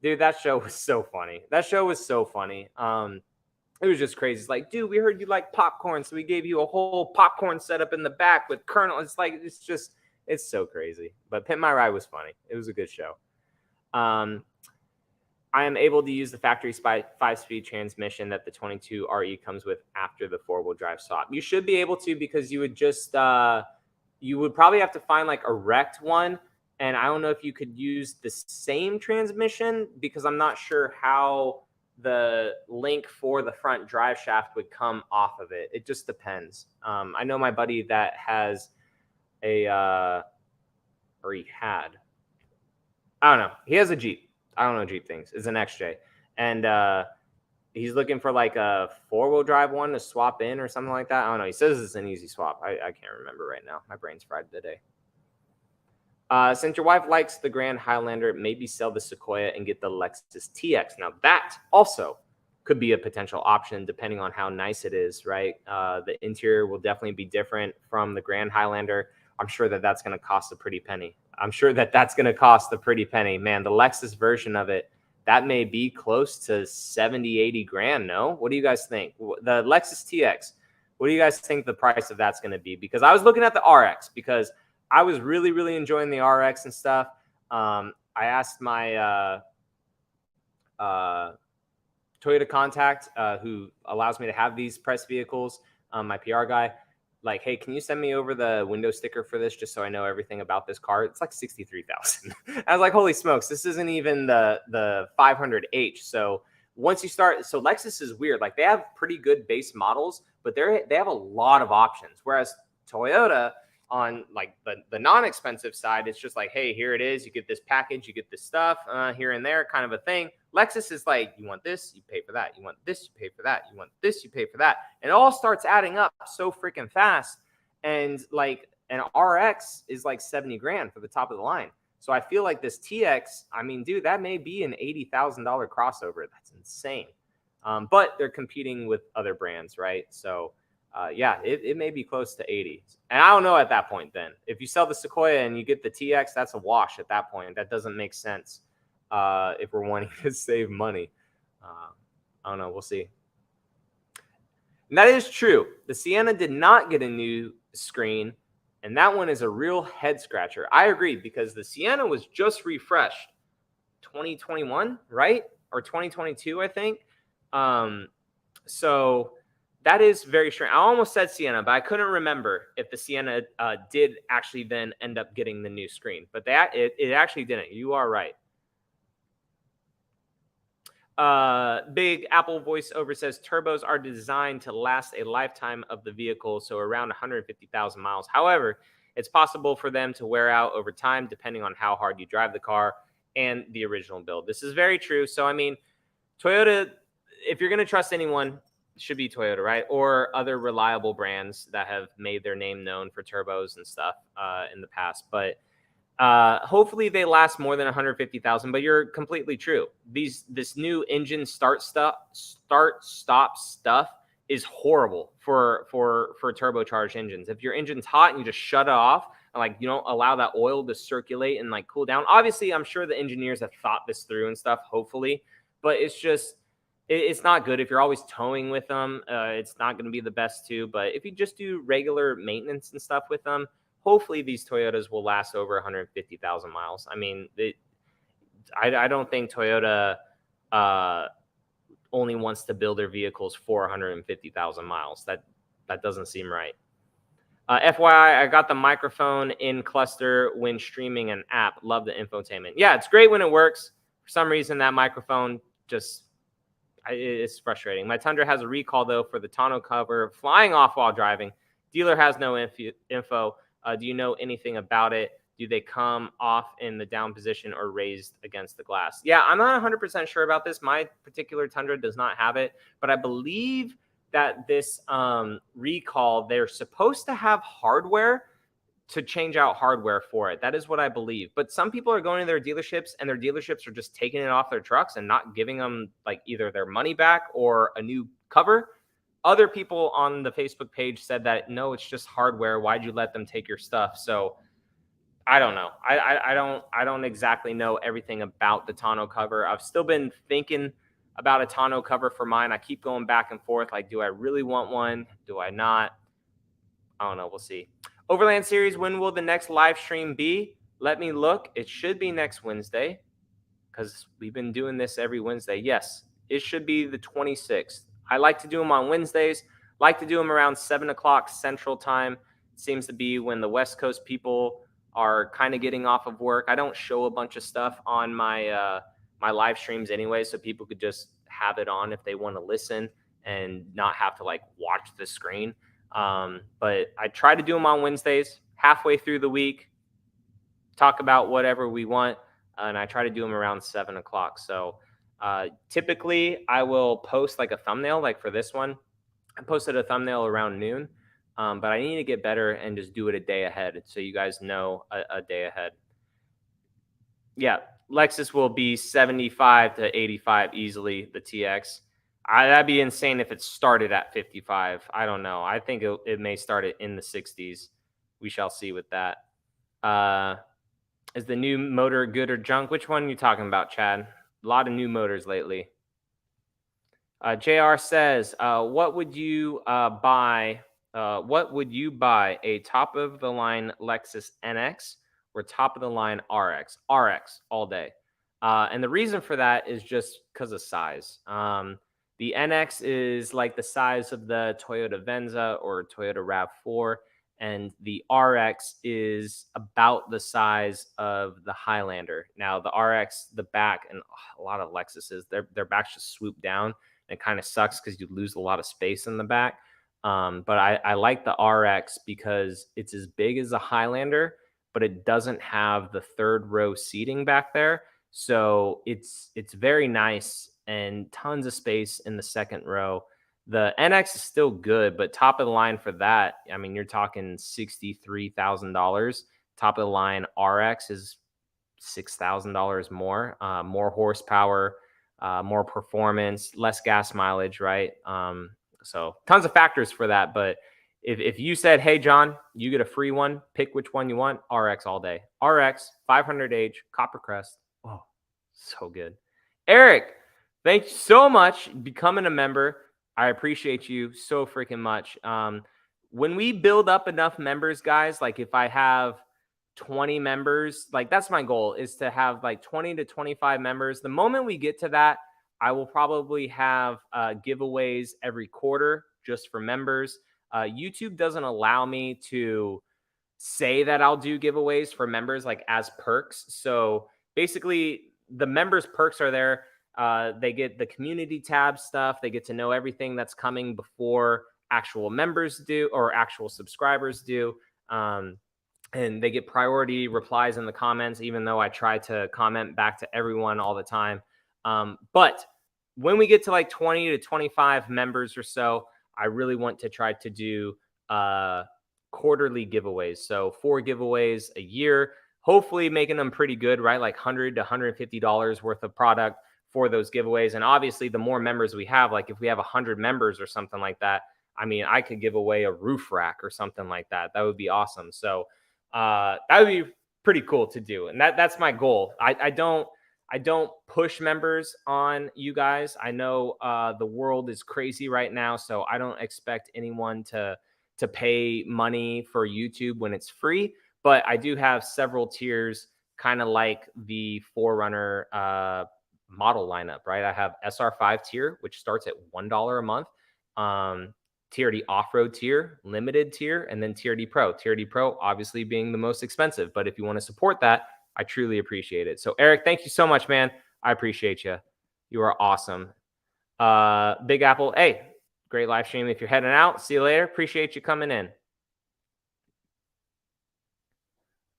dude, that show was so funny. That show was so funny. It was just crazy. It's like, dude, we heard you like popcorn, so we gave you a whole popcorn setup in the back with Colonel. It's like, it's so crazy. But Pimp My Ride was funny. It was a good show. I am able to use the factory 5-speed transmission that the 22 RE comes with after the 4-wheel drive swap. You should be able to, because you would just you would probably have to find like a wrecked one. And I don't know if you could use the same transmission, because I'm not sure how the link for the front drive shaft would come off of it. It just depends. I know my buddy that has he had, I don't know. He has a Jeep. I don't know Jeep things. It's an XJ. And he's looking for like a 4-wheel drive one to swap in or something like that. I don't know. He says it's an easy swap. I can't remember right now. My brain's fried today. Since your wife likes the Grand Highlander, maybe sell the Sequoia and get the Lexus TX. Now, that also could be a potential option depending on how nice it is, right? The interior will definitely be different from the Grand Highlander. I'm sure that that's going to cost a pretty penny. Man, the Lexus version of it, that may be close to 70, 80 grand, no? What do you guys think? The Lexus TX, what do you guys think the price of that's going to be? Because I was looking at the RX, because I was really, really enjoying the RX and stuff. I asked my Toyota contact, who allows me to have these press vehicles, my PR guy, like, hey, can you send me over the window sticker for this just so I know everything about this car? It's like $63,000. I was like, holy smokes, this isn't even the 500H. So once you start, so Lexus is weird. Like, they have pretty good base models, but they have a lot of options. Whereas Toyota, on like the non-expensive side, it's just like, hey, here it is. You get this package, you get this stuff here and there, kind of a thing. Lexus is like, you want this, you pay for that. You want this, you pay for that. You want this, you pay for that. And it all starts adding up so freaking fast. And like an RX is like 70 grand for the top of the line. So I feel like this TX, I mean, dude, that may be an $80,000 crossover. That's insane. But they're competing with other brands, right? So yeah, it may be close to 80. And I don't know at that point then. If you sell the Sequoia and you get the TX, that's a wash at that point. That doesn't make sense if we're wanting to save money. I don't know. We'll see. And that is true. The Sienna did not get a new screen, and that one is a real head scratcher. I agree, because the Sienna was just refreshed 2021, right? Or 2022, I think. So that is very strange. I almost said Sienna, but I couldn't remember if the Sienna did actually then end up getting the new screen. But it actually didn't. You are right. Big Apple voiceover says turbos are designed to last a lifetime of the vehicle, so around 150,000 miles. However, it's possible for them to wear out over time depending on how hard you drive the car and the original build. This is very true. So, I mean, Toyota, if you're going to trust anyone, should be Toyota, right? Or other reliable brands that have made their name known for turbos and stuff in the past. But hopefully they last more than 150,000. But you're completely true. This new engine start stop stuff is horrible for turbocharged engines. If your engine's hot and you just shut it off and like you don't allow that oil to circulate and like cool down. Obviously, I'm sure the engineers have thought this through and stuff, hopefully, but it's not good if you're always towing with them. It's not going to be the best too. But if you just do regular maintenance and stuff with them, hopefully these Toyotas will last over 150,000 miles. I mean, I don't think Toyota only wants to build their vehicles for 150,000 miles. That doesn't seem right. FYI, I got the microphone in cluster when streaming an app. Love the infotainment. Yeah, it's great when it works. For some reason, that microphone just... it's frustrating. My Tundra has a recall, though, for the tonneau cover flying off while driving. Dealer has no info. Do you know anything about it? Do they come off in the down position or raised against the glass? Yeah, I'm not 100% sure about this. My particular Tundra does not have it, but I believe that this recall, they're supposed to have hardware to change out hardware for it. That is what I believe. But some people are going to their dealerships and their dealerships are just taking it off their trucks and not giving them like either their money back or a new cover. Other people on the Facebook page said that no, it's just hardware. Why'd you let them take your stuff? So I don't know. I don't exactly know everything about the tonneau cover. I've still been thinking about a tonneau cover for mine. I keep going back and forth. Like, do I really want one? Do I not? I don't know. We'll see. Overland Series, when will the next live stream be? Let me look. It should be next Wednesday because we've been doing this every Wednesday. Yes, it should be the 26th. I like to do them on Wednesdays. Like to do them around 7 o'clock Central Time. It seems to be when the West Coast people are kind of getting off of work. I don't show a bunch of stuff on my my live streams anyway, so people could just have it on if they want to listen and not have to like watch the screen. But I try to do them on Wednesdays, halfway through the week, talk about whatever we want, and I try to do them around 7 o'clock. So typically I will post like a thumbnail, like for this one, I posted a thumbnail around noon, but I need to get better and just do it a day ahead so you guys know a day ahead. Yeah, Lexus will be 75 to 85 easily, the TX. That'd be insane if it started at 55. I don't know. I think it may start it in the 60s. We shall see with that. Is the new motor good or junk? Which one are you talking about, Chad? A lot of new motors lately. JR says, what would you buy? What would you buy? A top of the line Lexus NX or top of the line RX? RX all day. And the reason for that is just because of size. The NX is like the size of the Toyota Venza or Toyota RAV4, and the RX is about the size of the Highlander. Now, the RX, the back, and a lot of Lexuses, their backs just swoop down. It kind of sucks because you lose a lot of space in the back. But I like the RX because it's as big as a Highlander, but it doesn't have the third row seating back there. So it's very nice and tons of space in the second row. The NX is still good, but top of the line for that, I mean, you're talking $63,000. Top of the line RX is $6,000 more, more horsepower, more performance, less gas mileage, right? So tons of factors for that. But if you said, hey, John, you get a free one, pick which one you want, RX all day. RX, 500H, Copper Crest. Oh, so good. Eric, thank you so much becoming a member. I appreciate you so freaking much. When we build up enough members, guys, like if I have 20 members, like that's my goal, is to have like 20 to 25 members. The moment we get to that, I will probably have giveaways every quarter just for members. YouTube doesn't allow me to say that I'll do giveaways for members like as perks. So basically the members perks are there. They get the community tab stuff. They get to know everything that's coming before actual members do or actual subscribers do. And they get priority replies in the comments, even though I try to comment back to everyone all the time. But when we get to like 20 to 25 members or so, I really want to try to do quarterly giveaways. So 4 giveaways a year, hopefully making them pretty good, right? Like $100 to $150 worth of product for those giveaways. And obviously the more members we have, like if we have 100 members or something like that, I mean, I could give away a roof rack or something like that. That would be awesome. So that would be pretty cool to do. And that's my goal. I don't push members on you guys. I know the world is crazy right now, so I don't expect anyone to pay money for YouTube when it's free. But I do have several tiers, kind of like the Forerunner model lineup, right? I have SR5 tier, which starts at $1 a month. TRD Offroad tier, limited tier, and then TRD Pro. TRD Pro obviously being the most expensive, but if you want to support that, I truly appreciate it. So Eric, thank you so much, man. I appreciate you. You are awesome. Big Apple, hey, great live stream. If you're heading out, see you later. Appreciate you coming in.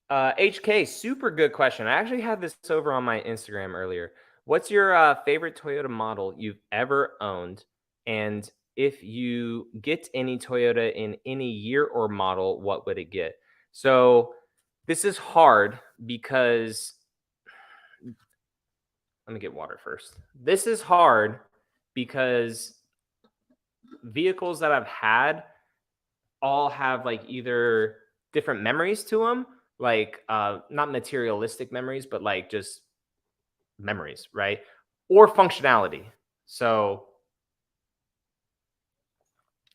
HK, super good question. I actually had this over on my Instagram earlier. What's your favorite Toyota model you've ever owned? And if you get any Toyota in any year or model, what would it get? So this is hard because let me get water first. This is hard because vehicles that I've had all have like either different memories to them, like not materialistic memories, but like just memories, right? Or functionality. So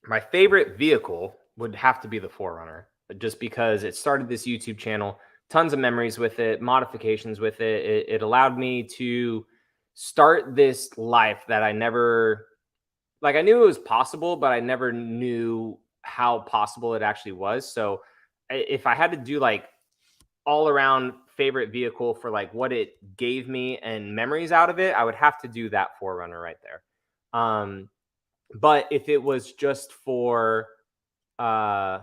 my favorite vehicle would have to be the Forerunner, just because it started this YouTube channel, tons of memories with it, modifications with it. It allowed me to start this life that I never, like, I knew it was possible, but I never knew how possible it actually was. So if I had to do like all around favorite vehicle for like what it gave me and memories out of it, I would have to do that Forerunner right there. But if it was just for uh,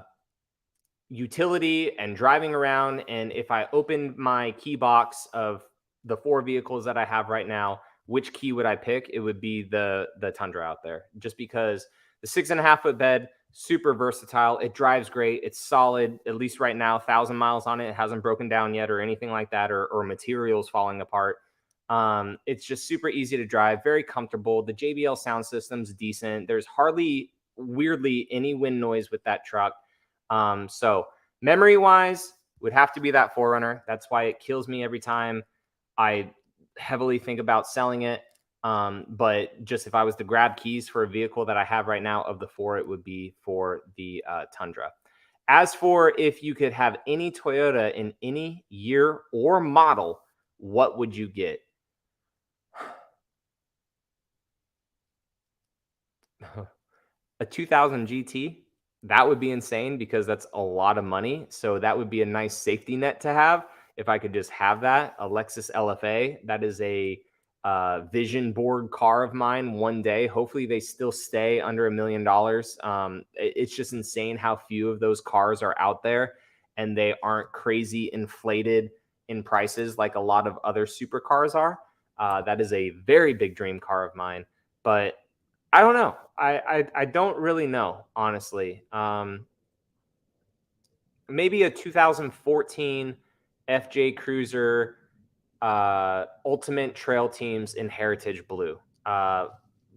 utility and driving around, and if I opened my key box of the 4 vehicles that I have right now, which key would I pick? It would be the Tundra out there, just because the 6.5-foot bed, super versatile. It drives great. It's solid, at least right now, 1,000 miles on it. It hasn't broken down yet or anything like that, or materials falling apart. It's just super easy to drive, very comfortable. The JBL sound system's decent. There's hardly, weirdly, any wind noise with that truck. So memory wise, would have to be that Forerunner. That's why it kills me every time I heavily think about selling it. But just if I was to grab keys for a vehicle that I have right now of the 4, it would be for the Tundra. As for if you could have any Toyota in any year or model, what would you get? A 2000 GT. That would be insane because that's a lot of money. So that would be a nice safety net to have if I could just have that. A Lexus LFA. That is a vision board car of mine one day. Hopefully they still stay under $1 million. It's just insane how few of those cars are out there, and they aren't crazy inflated in prices like a lot of other supercars are. That is a very big dream car of mine. But I don't know. I don't really know, honestly. Maybe a 2014 FJ Cruiser Ultimate Trail Teams in Heritage Blue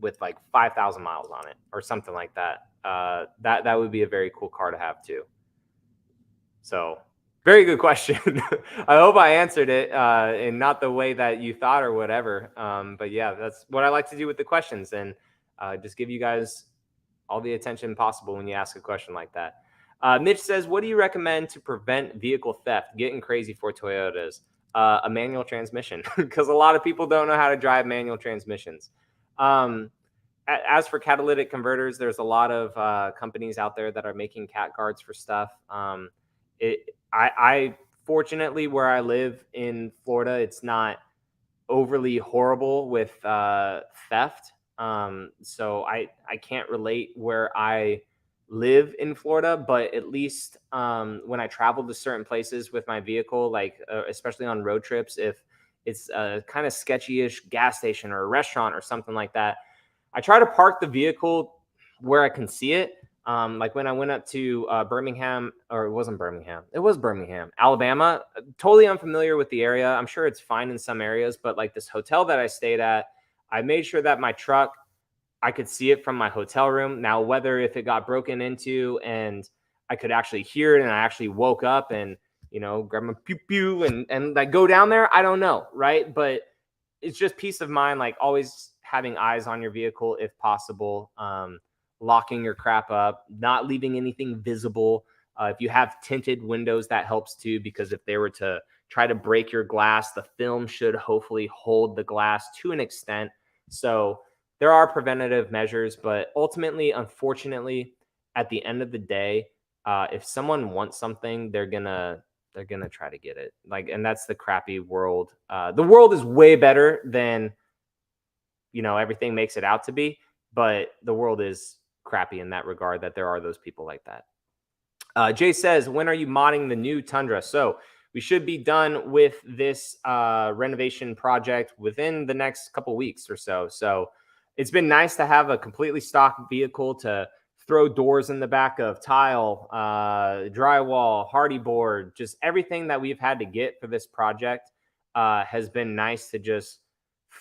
with like 5,000 miles on it or something like that. That would be a very cool car to have too. So very good question. I hope I answered it in not the way that you thought or whatever. But yeah, that's what I like to do with the questions, and just give you guys all the attention possible when you ask a question like that. Mitch says, what do you recommend to prevent vehicle theft? Getting crazy for Toyotas. A manual transmission, because a lot of people don't know how to drive manual transmissions. As for catalytic converters, there's a lot of companies out there that are making cat guards for stuff. I fortunately, where I live in Florida, it's not overly horrible with theft. So I can't relate where I live in Florida, but at least when I travel to certain places with my vehicle, like especially on road trips, if it's a kind of sketchy-ish gas station or a restaurant or something like that, I try to park the vehicle where I can see it. Like when I went up to Birmingham, or it wasn't Birmingham, it was Birmingham, Alabama. Totally unfamiliar with the area. I'm sure it's fine in some areas, but like this hotel that I stayed at, I made sure that my truck, I could see it from my hotel room. Now, whether if it got broken into and I could actually hear it and I actually woke up and, grab my pew pew and like go down there, I don't know, right? But it's just peace of mind, like always having eyes on your vehicle if possible, locking your crap up, not leaving anything visible. If you have tinted windows, that helps too, because if they were to try to break your glass, the film should hopefully hold the glass to an extent. So there are preventative measures, but ultimately, unfortunately, at the end of the day, if someone wants something, they're gonna try to get it. Like, and that's the crappy world. The world is way better than everything makes it out to be, but the world is crappy in that regard, that there are those people like that. Jay says, when are you modding the new Tundra? So we should be done with this renovation project within the next couple weeks or so. So it's been nice to have a completely stock vehicle to throw doors in the back of, tile, drywall, hardy board, just everything that we've had to get for this project has been nice to just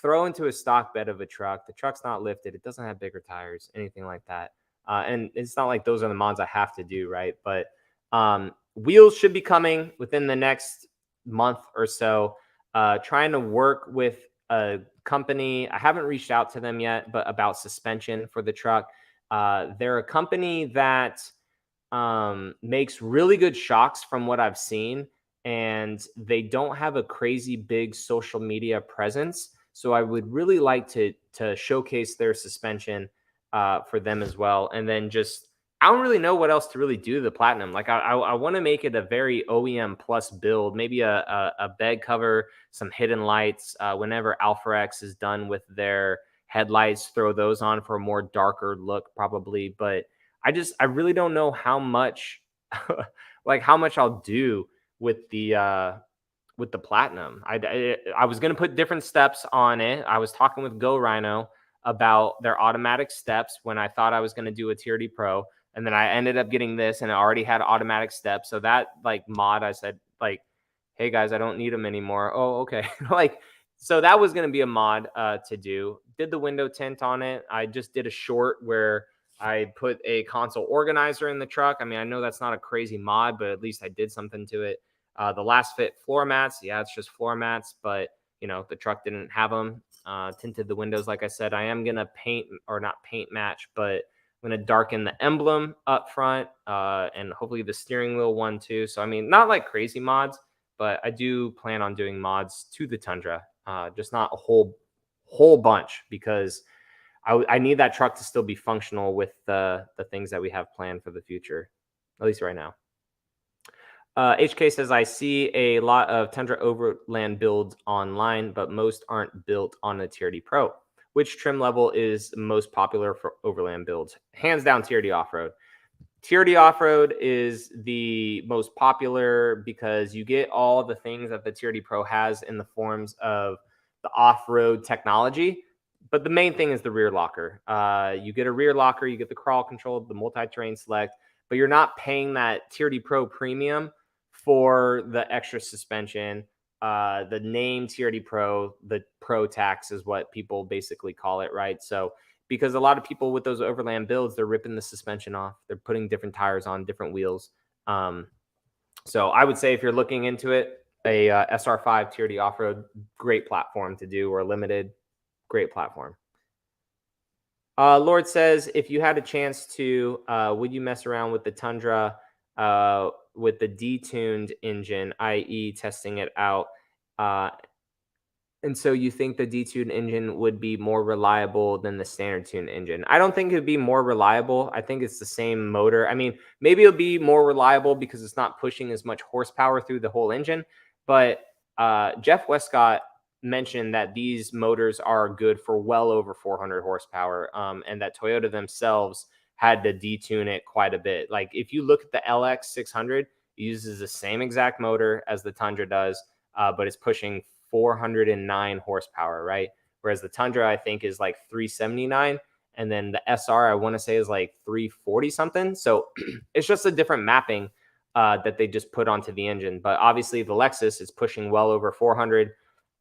throw into a stock bed of a truck. The truck's not lifted. It doesn't have bigger tires, anything like that. And it's not like those are the mods I have to do, right? But wheels should be coming within the next month or so. Trying to work with a company. I haven't reached out to them yet, but about suspension for the truck. They're a company that makes really good shocks from what I've seen, and they don't have a crazy big social media presence. So I would really like to showcase their suspension for them as well. And then just, I don't really know what else to really do to the Platinum. Like I want to make it a very OEM plus build, maybe a bed cover, some hidden lights. Whenever Alpha X is done with their headlights, throw those on for a more darker look probably. But I really don't know how much like how much I'll do with the Platinum. I was going to put different steps on it. I was talking with Go Rhino about their automatic steps when I thought I was going to do a TRD Pro. And then I ended up getting this and it already had automatic steps. So that like mod, I said like, hey guys, I don't need them anymore. Oh, okay. Like, so that was going to be a mod to do. Did the window tint on it. I just did a short where I put a console organizer in the truck. I mean, I know that's not a crazy mod, but at least I did something to it. The last fit floor mats. Yeah, it's just floor mats, but you know, the truck didn't have them. Tinted the windows. Like I said, I am going to paint or not paint match, but I'm going to darken the emblem up front and hopefully the steering wheel one too. So, I mean, not like crazy mods, but I do plan on doing mods to the Tundra, just not a whole bunch because I need that truck to still be functional with the things that we have planned for the future, at least right now. HK says, I see a lot of Tundra Overland builds online, but most aren't built on a TRD Pro. Which trim level is most popular for Overland builds? Hands down, TRD Offroad. TRD Offroad is the most popular because you get all the things that the TRD Pro has in the forms of the off-road technology. But the main thing is the rear locker. You get a rear locker, you get the crawl control, the multi-terrain select, but you're not paying that TRD Pro premium for the extra suspension. The name TRD Pro, the Pro tax is what people basically call it, right? So because a lot of people with those overland builds, they're ripping the suspension off. They're putting different tires on, different wheels. So I would say if you're looking into it, a SR5 TRD Off-Road, great platform to do, or limited, great platform. Lord says, if you had a chance to, would you mess around with the Tundra with the detuned engine, i.e. testing it out? And so you think the detuned engine would be more reliable than the standard tuned engine? I don't think it would be more reliable. I think it's the same motor. I mean, maybe it'll be more reliable because it's not pushing as much horsepower through the whole engine. But Jeff Westcott mentioned that these motors are good for well over 400 horsepower, and that Toyota themselves had to detune it quite a bit. Like if you look at the LX 600, it uses the same exact motor as the Tundra does, but it's pushing 409 horsepower, right? Whereas the Tundra, I think, is like 379. And then the SR, I want to say, is like 340 something. So it's just a different mapping that they just put onto the engine. But obviously the Lexus is pushing well over 400.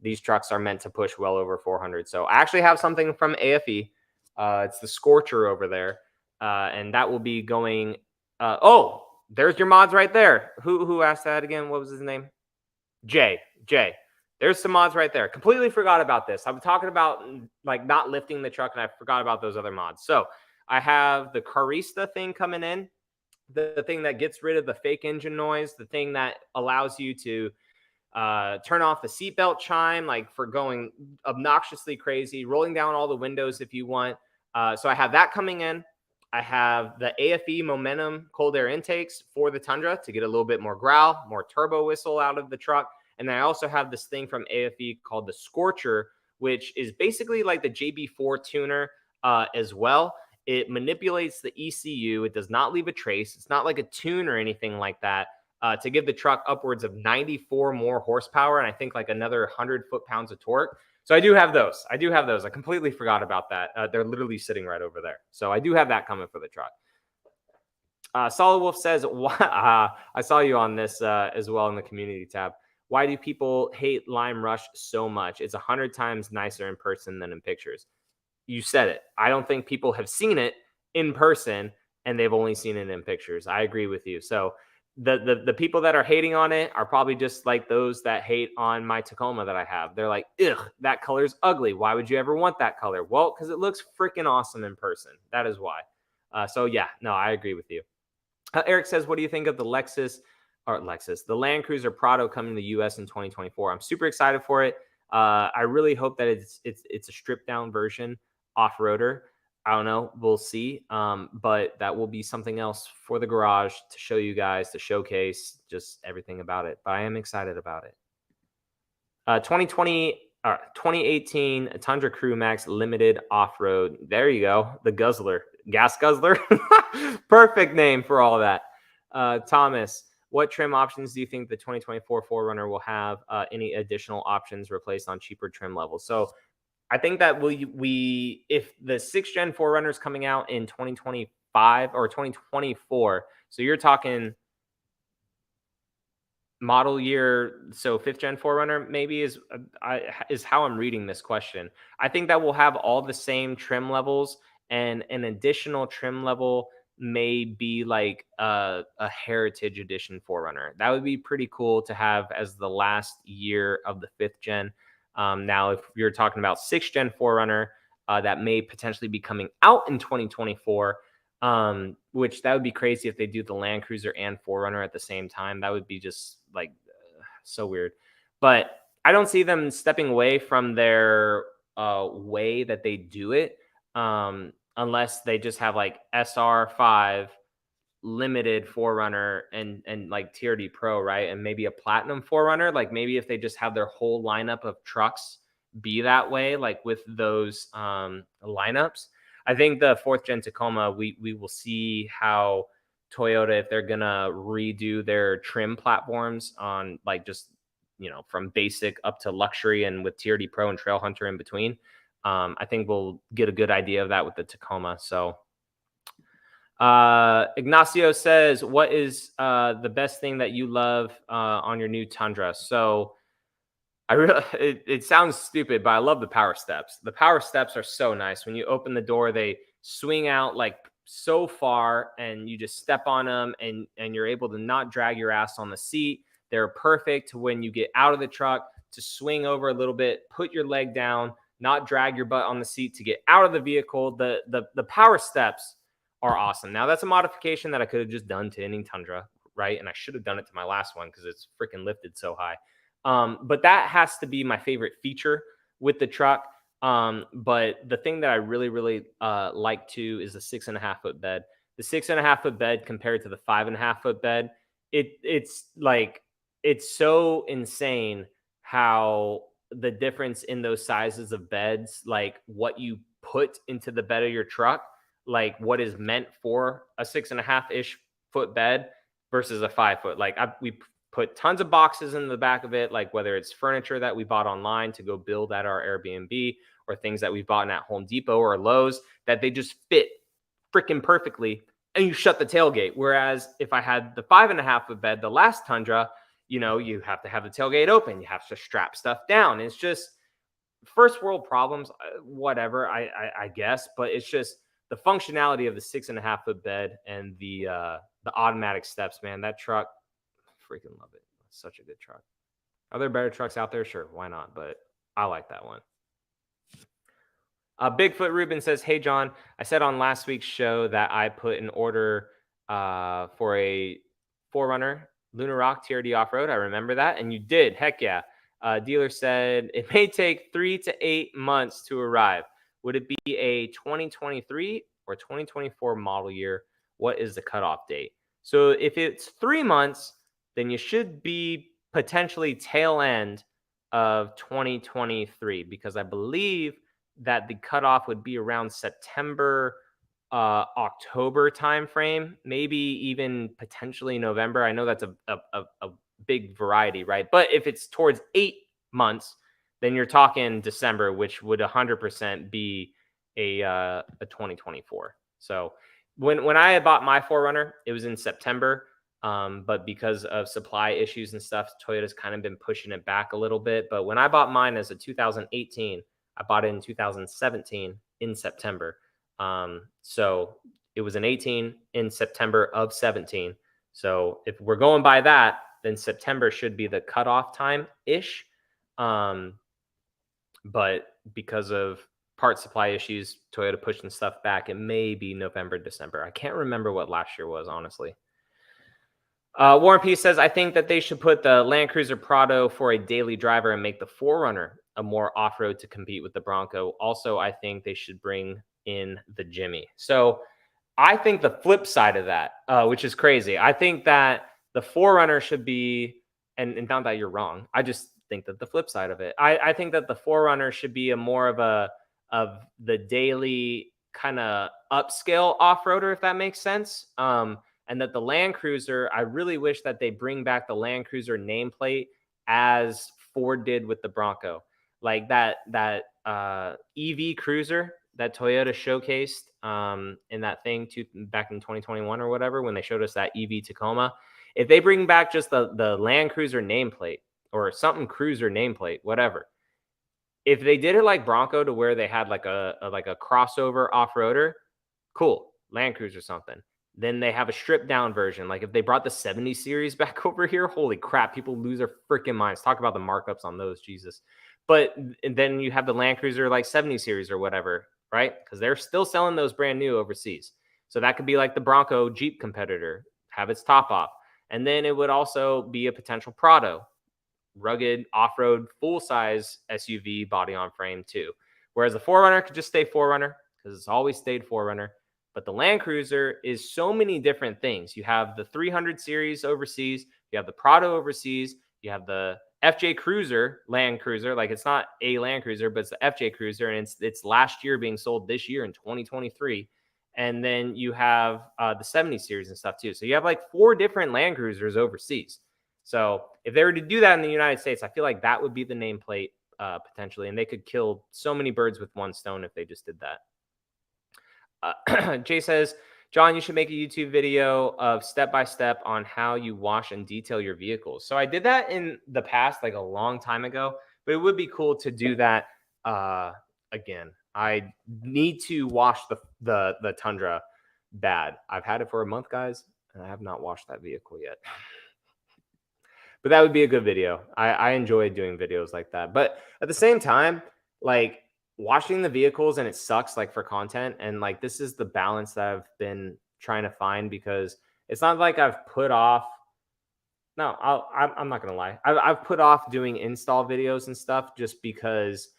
These trucks are meant to push well over 400. So I actually have something from AFE. It's the Scorcher over there. And that will be going. Oh, there's your mods right there. Who asked that again? What was his name? Jay. There's some mods right there. Completely forgot about this. I'm talking about like not lifting the truck, and I forgot about those other mods. So I have the Carista thing coming in, the thing that gets rid of the fake engine noise, the thing that allows you to turn off the seatbelt chime, like for going obnoxiously crazy, rolling down all the windows if you want. So I have that coming in. I have the AFE Momentum cold air intakes for the Tundra to get a little bit more growl, more turbo whistle out of the truck. And then I also have this thing from AFE called the Scorcher, which is basically like the JB4 tuner as well. It manipulates the ECU. It does not leave a trace. It's not like a tune or anything like that, to give the truck upwards of 94 more horsepower and I think like another 100 foot-pounds of torque. So I do have those. I completely forgot about that. They're literally sitting right over there. So I do have that coming for the truck. Solid Wolf says, I saw you on this as well in the community tab. Why do people hate Lime Rush so much? It's 100 times nicer in person than in pictures. You said it. I don't think people have seen it in person and they've only seen it in pictures. I agree with you. So the people that are hating on it are probably just like those that hate on my Tacoma that I have. They're like, ugh, that color's ugly. Why would you ever want that color? Well, because it looks freaking awesome in person. That is why. So yeah, no, I agree with you. Eric says, what do you think of the the Land Cruiser Prado coming to the US in 2024? I'm super excited for it. I really hope that it's a stripped down version off-roader. I don't know. We'll see. But that will be something else for the garage to show you guys, to showcase just everything about it. But I am excited about it. 2018 Tundra Crew Max Limited Off-Road. There you go. The Guzzler. Gas Guzzler. Perfect name for all of that. Thomas, what trim options do you think the 2024 Forerunner will have? Any additional options replaced on cheaper trim levels? So I think that if the 6th gen Forerunner is coming out in 2025 or 2024, so you're talking model year, so 5th gen Forerunner maybe is how I'm reading this question. I think that we'll have all the same trim levels, and an additional trim level may be like a heritage edition Forerunner. That would be pretty cool to have as the last year of the 5th gen. Now, if you're talking about 6th gen Forerunner, that may potentially be coming out in 2024, which that would be crazy if they do the Land Cruiser and Forerunner at the same time. That would be just like so weird. But I don't see them stepping away from their way that they do it, unless they just have like SR5 limited Forerunner and like TRD Pro, right? And maybe a platinum Forerunner. Like maybe if they just have their whole lineup of trucks be that way, like with those lineups. I think the 4th gen Tacoma, we will see how Toyota, if they're gonna redo their trim platforms on like just, you know, from basic up to luxury and with TRD Pro and Trail Hunter in between. I think we'll get a good idea of that with the Tacoma. So Ignacio says, what is the best thing that you love on your new Tundra? So it sounds stupid, but I love the power steps. The power steps are so nice. When you open the door, they swing out like so far, and you just step on them, and you're able to not drag your ass on the seat. They're perfect when you get out of the truck to swing over a little bit, put your leg down, not drag your butt on the seat to get out of the vehicle. The power steps are awesome. Now, that's a modification that I could have just done to any Tundra, right? And I should have done it to my last one because it's freaking lifted so high. But that has to be my favorite feature with the truck. But the thing that I really, really like too is the 6.5 foot bed. The 6.5 foot bed compared to the 5.5 foot bed, it's so insane how the difference in those sizes of beds, like what you put into the bed of your truck, like what is meant for a 6.5-ish foot bed versus a 5 foot. Like we put tons of boxes in the back of it, like whether it's furniture that we bought online to go build at our Airbnb or things that we've bought at Home Depot or Lowe's, that they just fit freaking perfectly, and you shut the tailgate. Whereas if I had the 5.5 foot bed, the last Tundra, you know, you have to have the tailgate open. You have to strap stuff down. It's just first world problems, whatever, I guess. But it's just the functionality of the 6.5 foot bed and the automatic steps, man. That truck, freaking love it. It's such a good truck. Are there better trucks out there? Sure, why not? But I like that one. Bigfoot Ruben says, hey, John, I said on last week's show that I put an order for a Forerunner Lunar Rock TRD Off-Road. I remember that. And you did. Heck yeah. Dealer said it may take 3 to 8 months to arrive. Would it be a 2023 or 2024 model year? What is the cutoff date? So if it's 3 months, then you should be potentially tail end of 2023, because I believe that the cutoff would be around September, October timeframe, maybe even potentially November. I know that's a big variety, right? But if it's towards 8 months, then you're talking December, which would 100% be a 2024. So when I had bought my Forerunner, it was in September. But because of supply issues and stuff, Toyota's kind of been pushing it back a little bit. But when I bought mine as a 2018, I bought it in 2017 in September. So it was an 18 in September of 17. So if we're going by that, then September should be the cutoff time-ish. But because of part supply issues, Toyota pushing stuff back, it may be November, December. I can't remember what last year was, honestly. Warren P says, I think that they should put the Land Cruiser Prado for a daily driver and make the Forerunner a more off-road to compete with the Bronco. Also, I think they should bring in the Jimmy. So I think the flip side of that, which is crazy, I think that the Forerunner should be, and not that you're wrong, I just think that the flip side of it, I think that the Forerunner should be a more of the daily kind of upscale off-roader, if that makes sense. And that the Land Cruiser, I really wish that they bring back the Land Cruiser nameplate as Ford did with the Bronco. Like that EV Cruiser that Toyota showcased in that thing back in 2021 or whatever, when they showed us that EV Tacoma. If they bring back just the Land Cruiser nameplate or something Cruiser nameplate, whatever. If they did it like Bronco to where they had like a crossover off-roader, cool, Land Cruiser something. Then they have a stripped down version. Like if they brought the 70 series back over here, holy crap, people lose their freaking minds. Talk about the markups on those, Jesus. But then you have the Land Cruiser like 70 series or whatever, right? Because they're still selling those brand new overseas. So that could be like the Bronco Jeep competitor, have its top off. And then it would also be a potential Prado, rugged off-road full-size SUV body on frame too. Whereas the Forerunner could just stay Forerunner because it's always stayed Forerunner. But the Land Cruiser is so many different things. You have the 300 series overseas. You have the Prado overseas. You have the FJ Cruiser, Land Cruiser. Like it's not a Land Cruiser, but it's the FJ Cruiser. And it's last year being sold this year in 2023. And then you have the 70 series and stuff too. So you have like 4 different Land Cruisers overseas. So if they were to do that in the United States, I feel like that would be the nameplate potentially. And they could kill so many birds with one stone if they just did that. Jay says, John, you should make a YouTube video of step-by-step on how you wash and detail your vehicles. So I did that in the past, like a long time ago, but it would be cool to do that again. I need to wash the Tundra bad. I've had it for a month, guys, and I have not washed that vehicle yet. But that would be a good video. I enjoy doing videos like that. But at the same time, like, washing the vehicles, and it sucks like for content, and like this is the balance that I've been trying to find, because it's not like I've put off. No, I'm not gonna lie. I've put off doing install videos and stuff just because,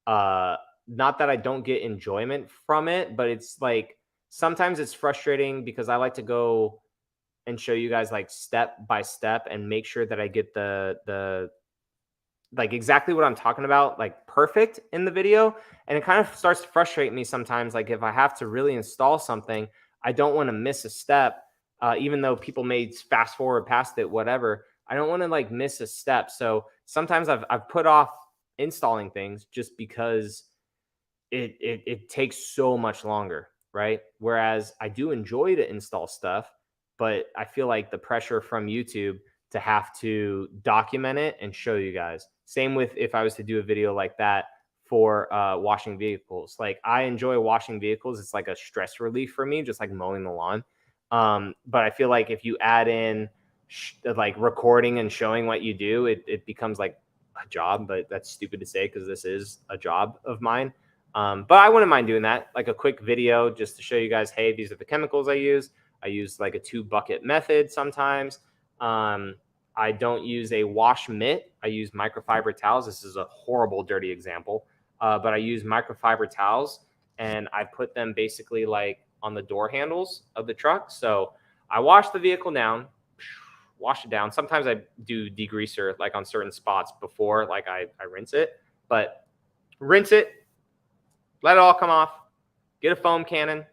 not that I don't get enjoyment from it, but it's like sometimes it's frustrating because I like to go and show you guys like step by step and make sure that I get the like exactly what I'm talking about, like perfect in the video. And it kind of starts to frustrate me sometimes. Like if I have to really install something, I don't want to miss a step, even though people may fast forward past it, whatever. I don't want to like miss a step. So sometimes I've put off installing things just because it takes so much longer, right? Whereas I do enjoy to install stuff, but I feel like the pressure from YouTube to have to document it and show you guys. Same with if I was to do a video like that for washing vehicles. Like I enjoy washing vehicles. It's like a stress relief for me, just like mowing the lawn. But I feel like if you add in like recording and showing what you do, it becomes like a job. But that's stupid to say because this is a job of mine. But I wouldn't mind doing that, like a quick video just to show you guys, hey, these are the chemicals I use. I use like a 2-bucket method sometimes. I don't use a wash mitt. I use microfiber towels. This is a horrible, dirty example, but I use microfiber towels, and I put them basically like on the door handles of the truck. So I wash the vehicle down, wash it down. Sometimes I do degreaser like on certain spots before, like I rinse it, but rinse it, let it all come off, get a foam cannon,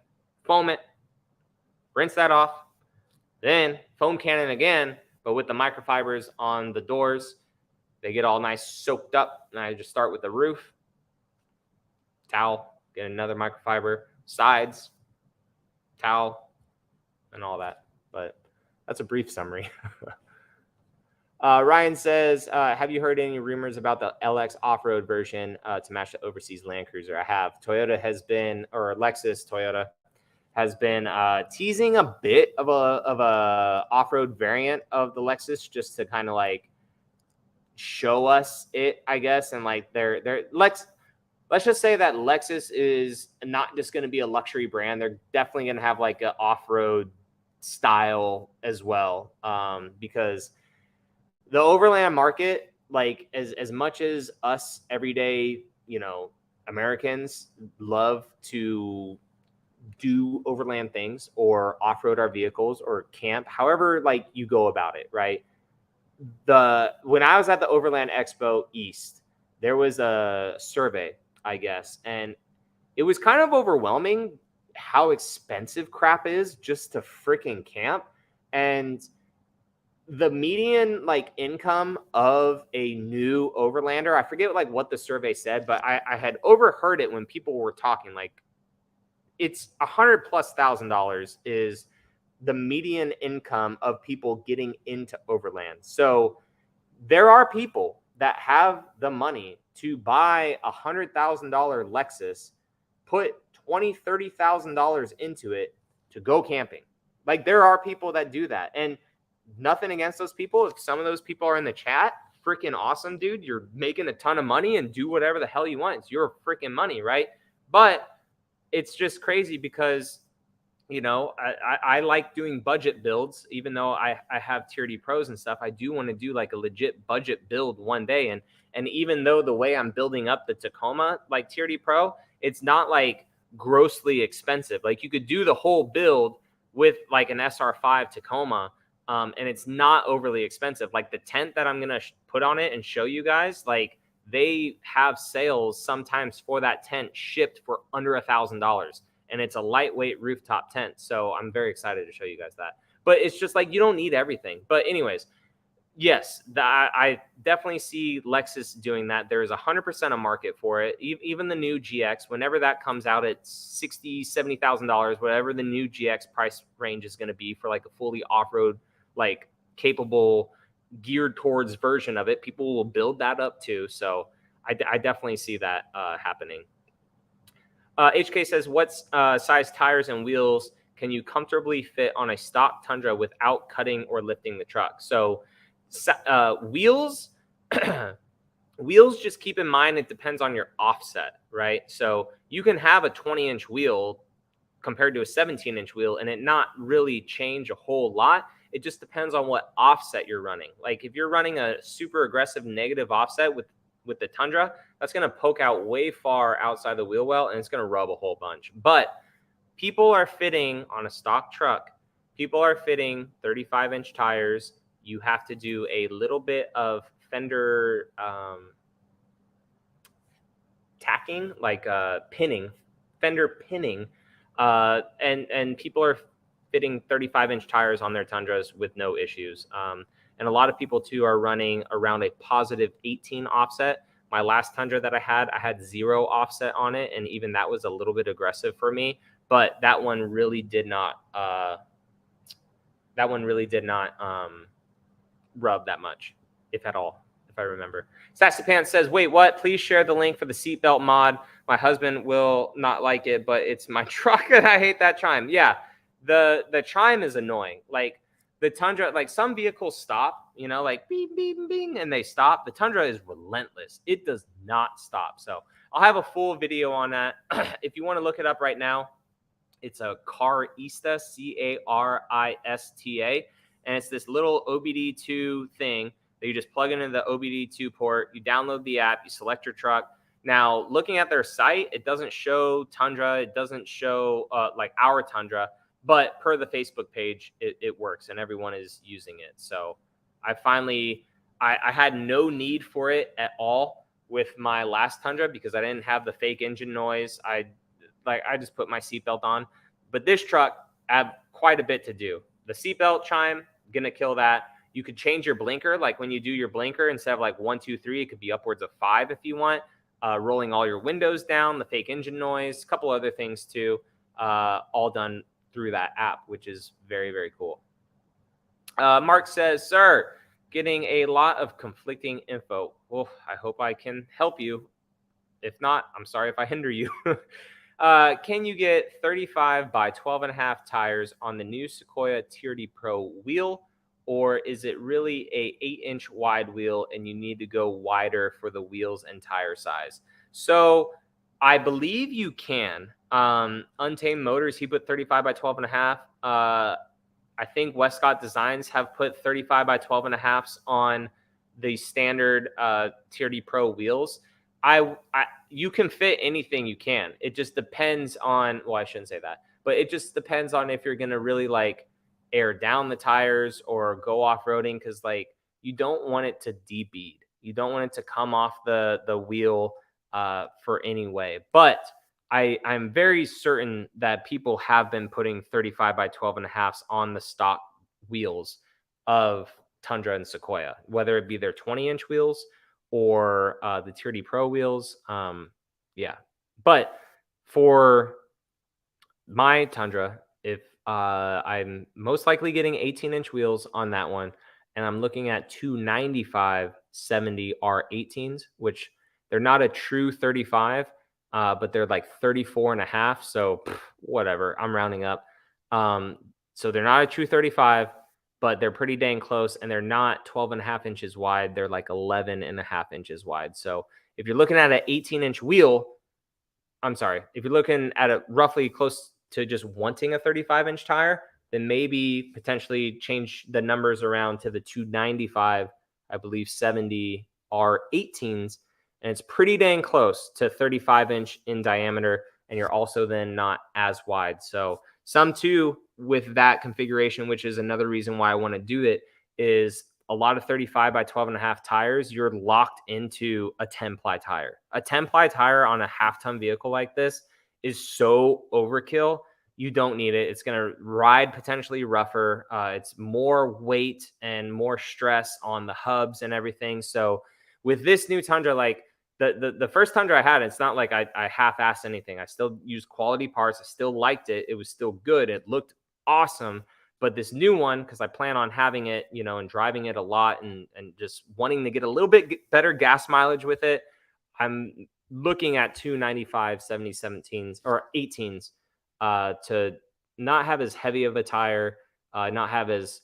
foam it, rinse that off, then foam cannon again, but with the microfibers on the doors. They get all nice soaked up, and I just start with the roof, towel, get another microfiber, sides, towel, and all that. But that's a brief summary. Ryan says, have you heard any rumors about the LX off-road version to match the overseas Land Cruiser? I have. Toyota has been, or Lexus Toyota has been teasing a bit of a off-road variant of the Lexus just to kind of like show us it, I guess. And like let's just say that Lexus is not just going to be a luxury brand. They're definitely going to have like an off-road style as well, because the overland market, like as much as us everyday, Americans love to do overland things or off-road our vehicles or camp, however, like you go about it, right? When I was at the Overland Expo East, there was a survey, I guess, and it was kind of overwhelming how expensive crap is just to freaking camp. And the median like income of a new overlander, I forget like what the survey said, but I had overheard it when people were talking, like it's $100,000+ is the median income of people getting into overland. So there are people that have the money to buy $100,000 Lexus, put $20,000-$30,000 into it to go camping. Like there are people that do that, and nothing against those people. If some of those people are in the chat, freaking awesome, dude. You're making a ton of money and do whatever the hell you want. It's your freaking money, right? But it's just crazy because, I like doing budget builds. Even though I have TRD Pros and stuff, I do want to do like a legit budget build one day. And even though the way I'm building up the Tacoma, like TRD Pro, it's not like grossly expensive. Like you could do the whole build with like an SR5 Tacoma, and it's not overly expensive. Like the tent that I'm going to put on it and show you guys, like they have sales sometimes for that tent shipped for under $1,000. And it's a lightweight rooftop tent. So I'm very excited to show you guys that. But it's just like, you don't need everything. But anyways, yes, I definitely see Lexus doing that. There is 100% a market for it. Even the new GX, whenever that comes out at $60,000, $70,000, whatever the new GX price range is going to be for like a fully off-road, like capable, geared towards version of it, people will build that up too. So I definitely see that happening. HK says, what size tires and wheels can you comfortably fit on a stock Tundra without cutting or lifting the truck? So wheels, wheels, just keep in mind, it depends on your offset, right? So you can have a 20-inch wheel compared to a 17-inch wheel and it not really change a whole lot. It just depends on what offset you're running. Like if you're running a super aggressive negative offset with the Tundra, that's going to poke out way far outside the wheel well and it's going to rub a whole bunch. But people are fitting on a stock truck, people are fitting 35-inch tires. You have to do a little bit of fender tacking, like pinning, fender pinning, and people are fitting 35-inch tires on their Tundras with no issues. And a lot of people too are running around a positive 18 offset. My last Tundra that I had 0 offset on it, and even that was a little bit aggressive for me. But that one really did not. Rub that much, if at all, if I remember. Sassy Pants says, wait, what? Please share the link for the seatbelt mod. My husband will not like it, but it's my truck and I hate that chime. Yeah, the chime is annoying. Like the Tundra, like some vehicles stop, like beep, beep, bing, and they stop. The Tundra is relentless. It does not stop. So I'll have a full video on that. If you want to look it up right now, it's a Carista, Carista. And it's this little OBD2 thing that you just plug into the OBD2 port. You download the app, you select your truck. Now, looking at their site, it doesn't show Tundra. It doesn't show like our Tundra. But per the Facebook page, it works and everyone is using it. So I had no need for it at all with my last Tundra because I didn't have the fake engine noise. I just put my seatbelt on. But this truck, I have quite a bit to do. The seatbelt chime, gonna kill that. You could change your blinker. Like when you do your blinker, instead of like 1, 2, 3, it could be upwards of 5 if you want. Rolling all your windows down, the fake engine noise, a couple other things too, all done through that app, which is very, very cool. Mark says, sir, getting a lot of conflicting info. Well, I hope I can help you. If not, I'm sorry if I hinder you. Can you get 35 by 12.5 tires on the new Sequoia TRD Pro wheel? Or is it really a 8-inch wide wheel and you need to go wider for the wheels and tire size? So I believe you can. Untamed Motors, he put 35 by 12.5. I think Westcott Designs have put 35 by 12.5s on the standard TRD Pro wheels. You can fit anything you can. It just depends on, well, I shouldn't say that, but it just depends on if you're going to really like air down the tires or go off-roading, because like you don't want it to debead. You don't want it to come off the wheel for any way. But I'm very certain that people have been putting 35 by 12.5s on the stock wheels of Tundra and Sequoia, whether it be their 20-inch wheels or the TRD Pro wheels. Yeah. But for my Tundra, if I'm most likely getting 18-inch wheels on that one, and I'm looking at 295/70 R18s, which they're not a true 35, but they're like 34.5. So whatever, I'm rounding up. So they're not a true 35, but they're pretty dang close, and they're not 12.5 inches wide. They're like 11.5 inches wide. So if you're looking at an 18-inch wheel, if you're looking at a roughly close to just wanting a 35-inch tire, then maybe potentially change the numbers around to the 295, I believe 70 R18s, and it's pretty dang close to 35-inch in diameter, and you're also then not as wide. So some too with that configuration, which is another reason why I want to do it, is a lot of 35 by 12.5 tires, you're locked into a 10-ply tire. A 10-ply tire on a half-ton vehicle like this is so overkill. You don't need it. It's going to ride potentially rougher. It's more weight and more stress on the hubs and everything. So with this new Tundra, like the first Tundra I had, it's not like I half-assed anything. I still used quality parts. I still liked it. It was still good. It looked awesome. But this new one, because I plan on having it, and driving it a lot and just wanting to get a little bit better gas mileage with it, I'm looking at 295/70 17s or 18s to not have as heavy of a tire, not have as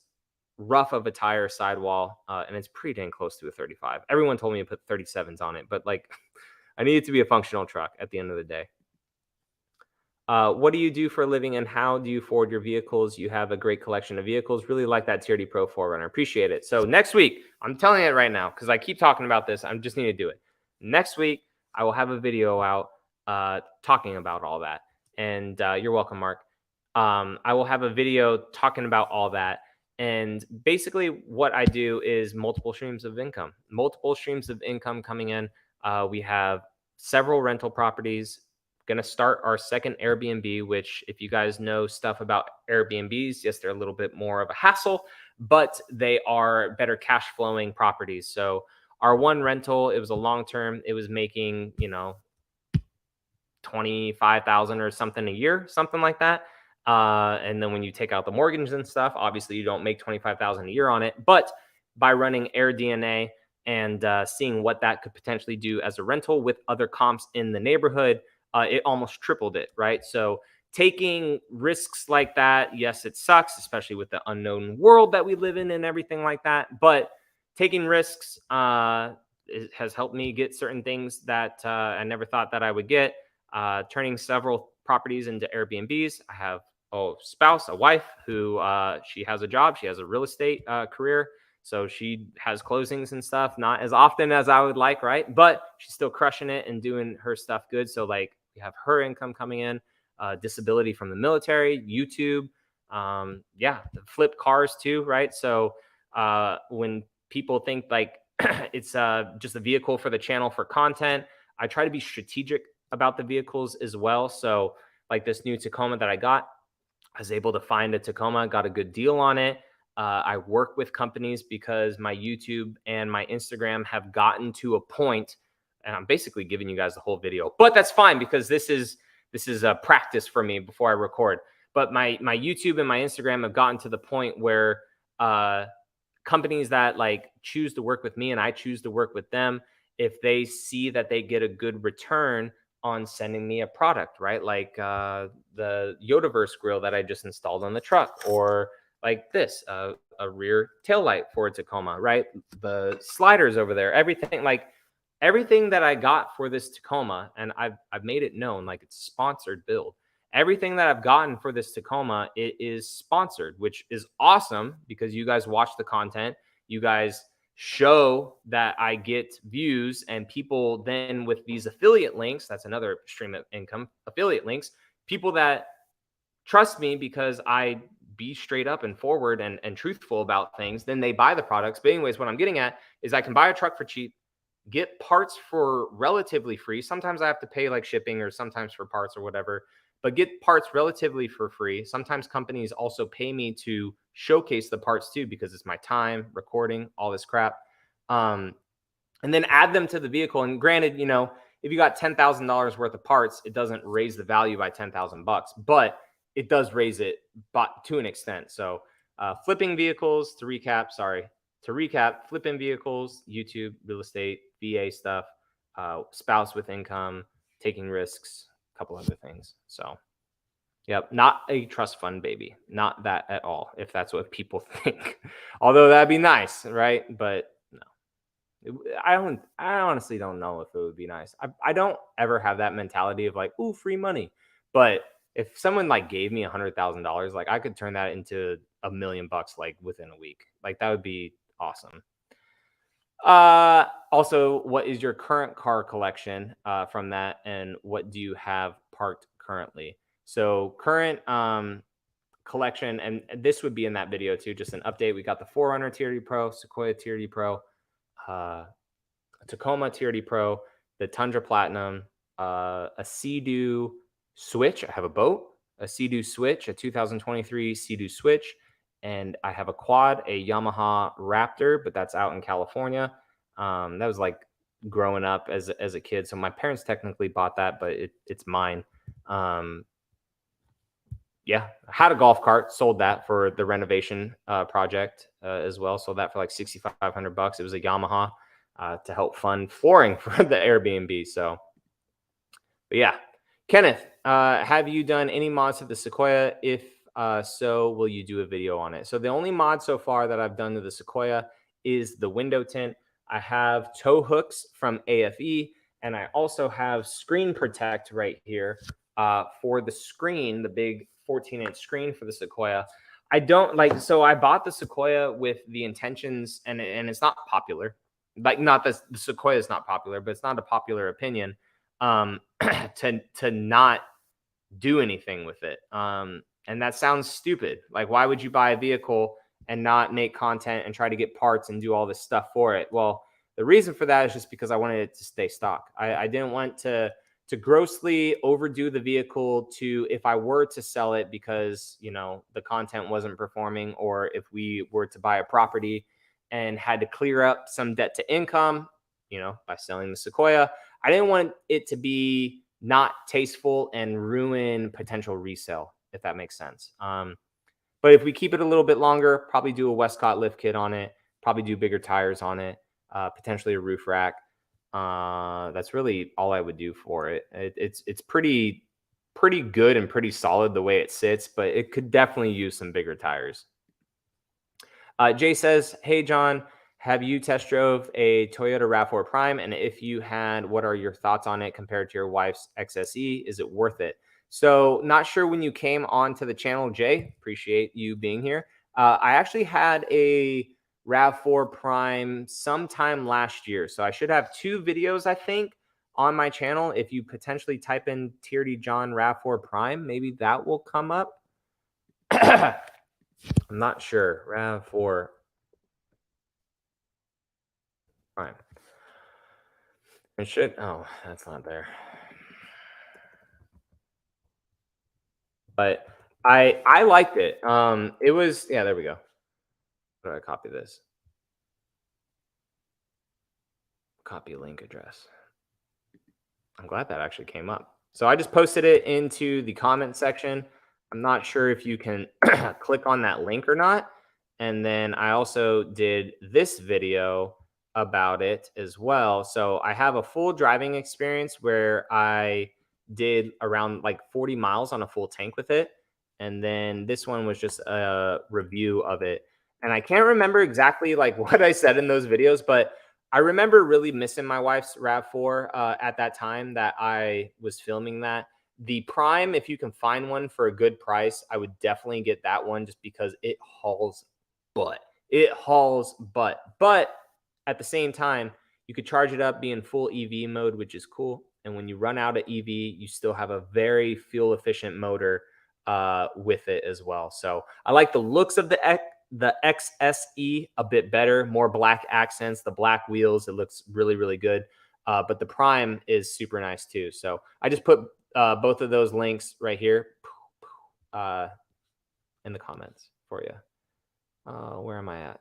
rough of a tire sidewall, and it's pretty dang close to a 35. Everyone told me to put 37s on it, but like I need it to be a functional truck at the end of the day. What do you do for a living and how do you forward your vehicles? You have a great collection of vehicles. Really like that TRD Pro Forerunner. Appreciate it. So next week, I'm telling you it right now because I keep talking about this. I just need to do it. Next week, I will have a video out talking about all that. And you're welcome, Mark. I will have a video talking about all that. And basically what I do is multiple streams of income. Multiple streams of income coming in. We have several rental properties. Going to start our second Airbnb, which if you guys know stuff about Airbnbs, yes, they're a little bit more of a hassle, but they are better cash flowing properties. So our one rental, it was a long term. It was making, 25,000 or something a year, something like that. And then when you take out the mortgage and stuff, obviously you don't make 25,000 a year on it. But by running AirDNA and seeing what that could potentially do as a rental with other comps in the neighborhood, it almost tripled it, right? So taking risks like that, yes, it sucks, especially with the unknown world that we live in and everything like that. But taking risks has helped me get certain things that I never thought that I would get. Turning several properties into Airbnbs. I have a spouse, a wife who she has a job. She has a real estate career. So she has closings and stuff, not as often as I would like, right? But she's still crushing it and doing her stuff good. So like we have her income coming in, disability from the military, YouTube, flip cars too, right? So when people think like it's just a vehicle for the channel for content, I try to be strategic about the vehicles as well. So like this new Tacoma that I got, I was able to find a Tacoma, got a good deal on it. I work with companies because my YouTube and my Instagram have gotten to a point, and I'm basically giving you guys the whole video, but that's fine because this is a practice for me before I record. But my YouTube and my Instagram have gotten to the point where companies that like choose to work with me and I choose to work with them, if they see that they get a good return on sending me a product, right? Like the Yodaverse grill that I just installed on the truck, or like this, a rear tail light for a Tacoma, right? The sliders over there, everything, like everything that I got for this Tacoma, and I've made it known, like it's sponsored build. Everything that I've gotten for this Tacoma, it is sponsored, which is awesome because you guys watch the content. You guys show that I get views, and people then with these affiliate links, that's another stream of income, affiliate links, people that trust me because I be straight up and forward and truthful about things, then they buy the products. But anyways, what I'm getting at is I can buy a truck for cheap, get parts for relatively free. Sometimes I have to pay like shipping or sometimes for parts or whatever, but get parts relatively for free. Sometimes companies also pay me to showcase the parts too, because it's my time, recording, all this crap. And then add them to the vehicle. And granted, you know, if you got $10,000 worth of parts, it doesn't raise the value by 10,000 bucks, but it does raise it to an extent. So flipping vehicles, to recap, flipping vehicles, YouTube, real estate, VA stuff, spouse with income, taking risks, a couple other things. So, yep, not a trust fund, baby. Not that at all, if that's what people think. Although that'd be nice, right? But no. I honestly don't know if it would be nice. I don't ever have that mentality of like, ooh, free money. But if someone like gave me $100,000, like I could turn that into $1 million like within a week. Like that would be awesome. Also, what is your current car collection from that, and what do you have parked currently? So current collection, and this would be in that video too, just an update. We got the Forerunner TRD Pro, Sequoia TRD Pro, Tacoma TRD Pro, the Tundra Platinum, a Sea-Doo Switch. I have a boat, a Sea-Doo Switch, a 2023 Sea-Doo Switch, and I have a quad, a Yamaha Raptor, but that's out in California. That was like growing up as a kid, so my parents technically bought that, but it's mine. Yeah, I had a golf cart, sold that for the renovation project as well. Sold that for like $6,500. It was a Yamaha to help fund flooring for the Airbnb. So, but yeah, Kenneth, have you done any mods to the Sequoia? If so, will you do a video on it? So the only mod so far that I've done to the Sequoia is the window tint. I have tow hooks from AFE, and I also have screen protect right here for the screen, the big 14-inch screen for the Sequoia. I don't like, so I bought the Sequoia with the intentions, and it's not popular. Like, not that the Sequoia is not popular, but it's not a popular opinion to not do anything with it. And that sounds stupid. Like, why would you buy a vehicle and not make content and try to get parts and do all this stuff for it? Well, the reason for that is just because I wanted it to stay stock. I didn't want to grossly overdo the vehicle to, if I were to sell it because, you know, the content wasn't performing, or if we were to buy a property and had to clear up some debt to income, you know, by selling the Sequoia, I didn't want it to be not tasteful and ruin potential resale, if that makes sense. But if we keep it a little bit longer, probably do a Westcott lift kit on it, probably do bigger tires on it, potentially a roof rack. That's really all I would do for it. It's pretty good and pretty solid the way it sits, but it could definitely use some bigger tires. Jay says, hey, John, have you test drove a Toyota RAV4 Prime? And if you had, what are your thoughts on it compared to your wife's XSE? Is it worth it? So not sure when you came onto the channel, Jay. Appreciate you being here. I actually had a RAV4 Prime sometime last year. So I should have 2 videos, I think, on my channel. If you potentially type in TRDJON RAV4 Prime, maybe that will come up. I'm not sure. RAV4 Prime. It should. Oh, that's not there. But I liked it. It was, yeah, there we go. How do I copy this? Copy link address. I'm glad that actually came up. So I just posted it into the comment section. I'm not sure if you can click on that link or not. And then I also did this video about it as well. So I have a full driving experience where I did around like 40 miles on a full tank with it. And then this one was just a review of it. And I can't remember exactly like what I said in those videos, but I remember really missing my wife's RAV4 at that time that I was filming that. The Prime, if you can find one for a good price, I would definitely get that one just because it hauls butt. It hauls butt. But at the same time, you could charge it up, be in full EV mode, which is cool. And when you run out of EV, you still have a very fuel efficient motor with it as well. So I like the looks of the XSE a bit better, more black accents, the black wheels. It looks really, really good. But the Prime is super nice too. So I just put both of those links right here in the comments for you. Where am I at?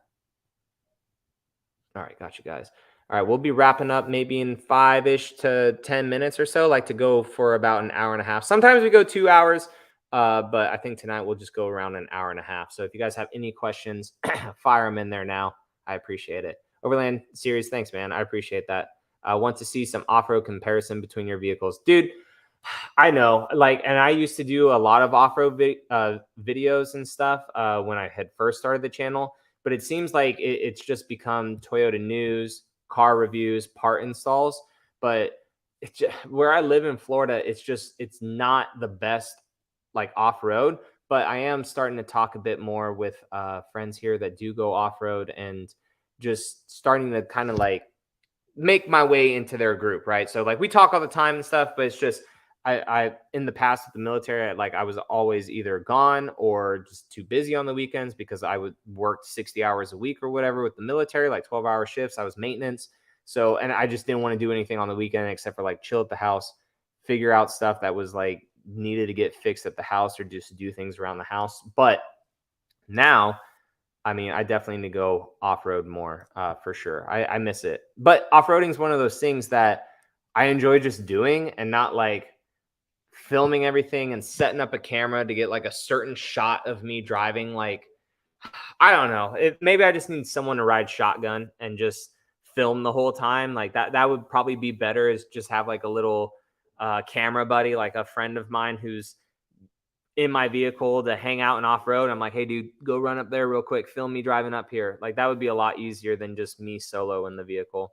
All right, got you guys. All right, we'll be wrapping up maybe in 5-ish to 10 minutes or so. Like to go for about an hour and a half. Sometimes we go 2 hours, but I think tonight we'll just go around an hour and a half. So if you guys have any questions, fire them in there now. I appreciate it. Overland Series, thanks, man. I appreciate that. I want to see some off-road comparison between your vehicles. Dude, I know, like, and I used to do a lot of off-road videos and stuff when I had first started the channel, but it seems like it's just become Toyota news, car reviews, part installs. But it's just, where I live in Florida, it's not the best like off-road, but I am starting to talk a bit more with friends here that do go off-road and just starting to kind of like make my way into their group, right? So like we talk all the time and stuff, but it's just I in the past with the military, I was always either gone or just too busy on the weekends because I would work 60 hours a week or whatever with the military, like 12-hour shifts. I was maintenance. So, and I just didn't want to do anything on the weekend except for like chill at the house, figure out stuff that was like needed to get fixed at the house or just do things around the house. But now, I mean, I definitely need to go off-road more for sure. I miss it. But off-roading is one of those things that I enjoy just doing and not like filming everything and setting up a camera to get like a certain shot of me driving. Like, I don't know. Maybe I just need someone to ride shotgun and just film the whole time. Like that would probably be better is just have like a little camera buddy, like a friend of mine who's in my vehicle to hang out and off road. I'm like, hey, dude, go run up there real quick. Film me driving up here. Like that would be a lot easier than just me solo in the vehicle.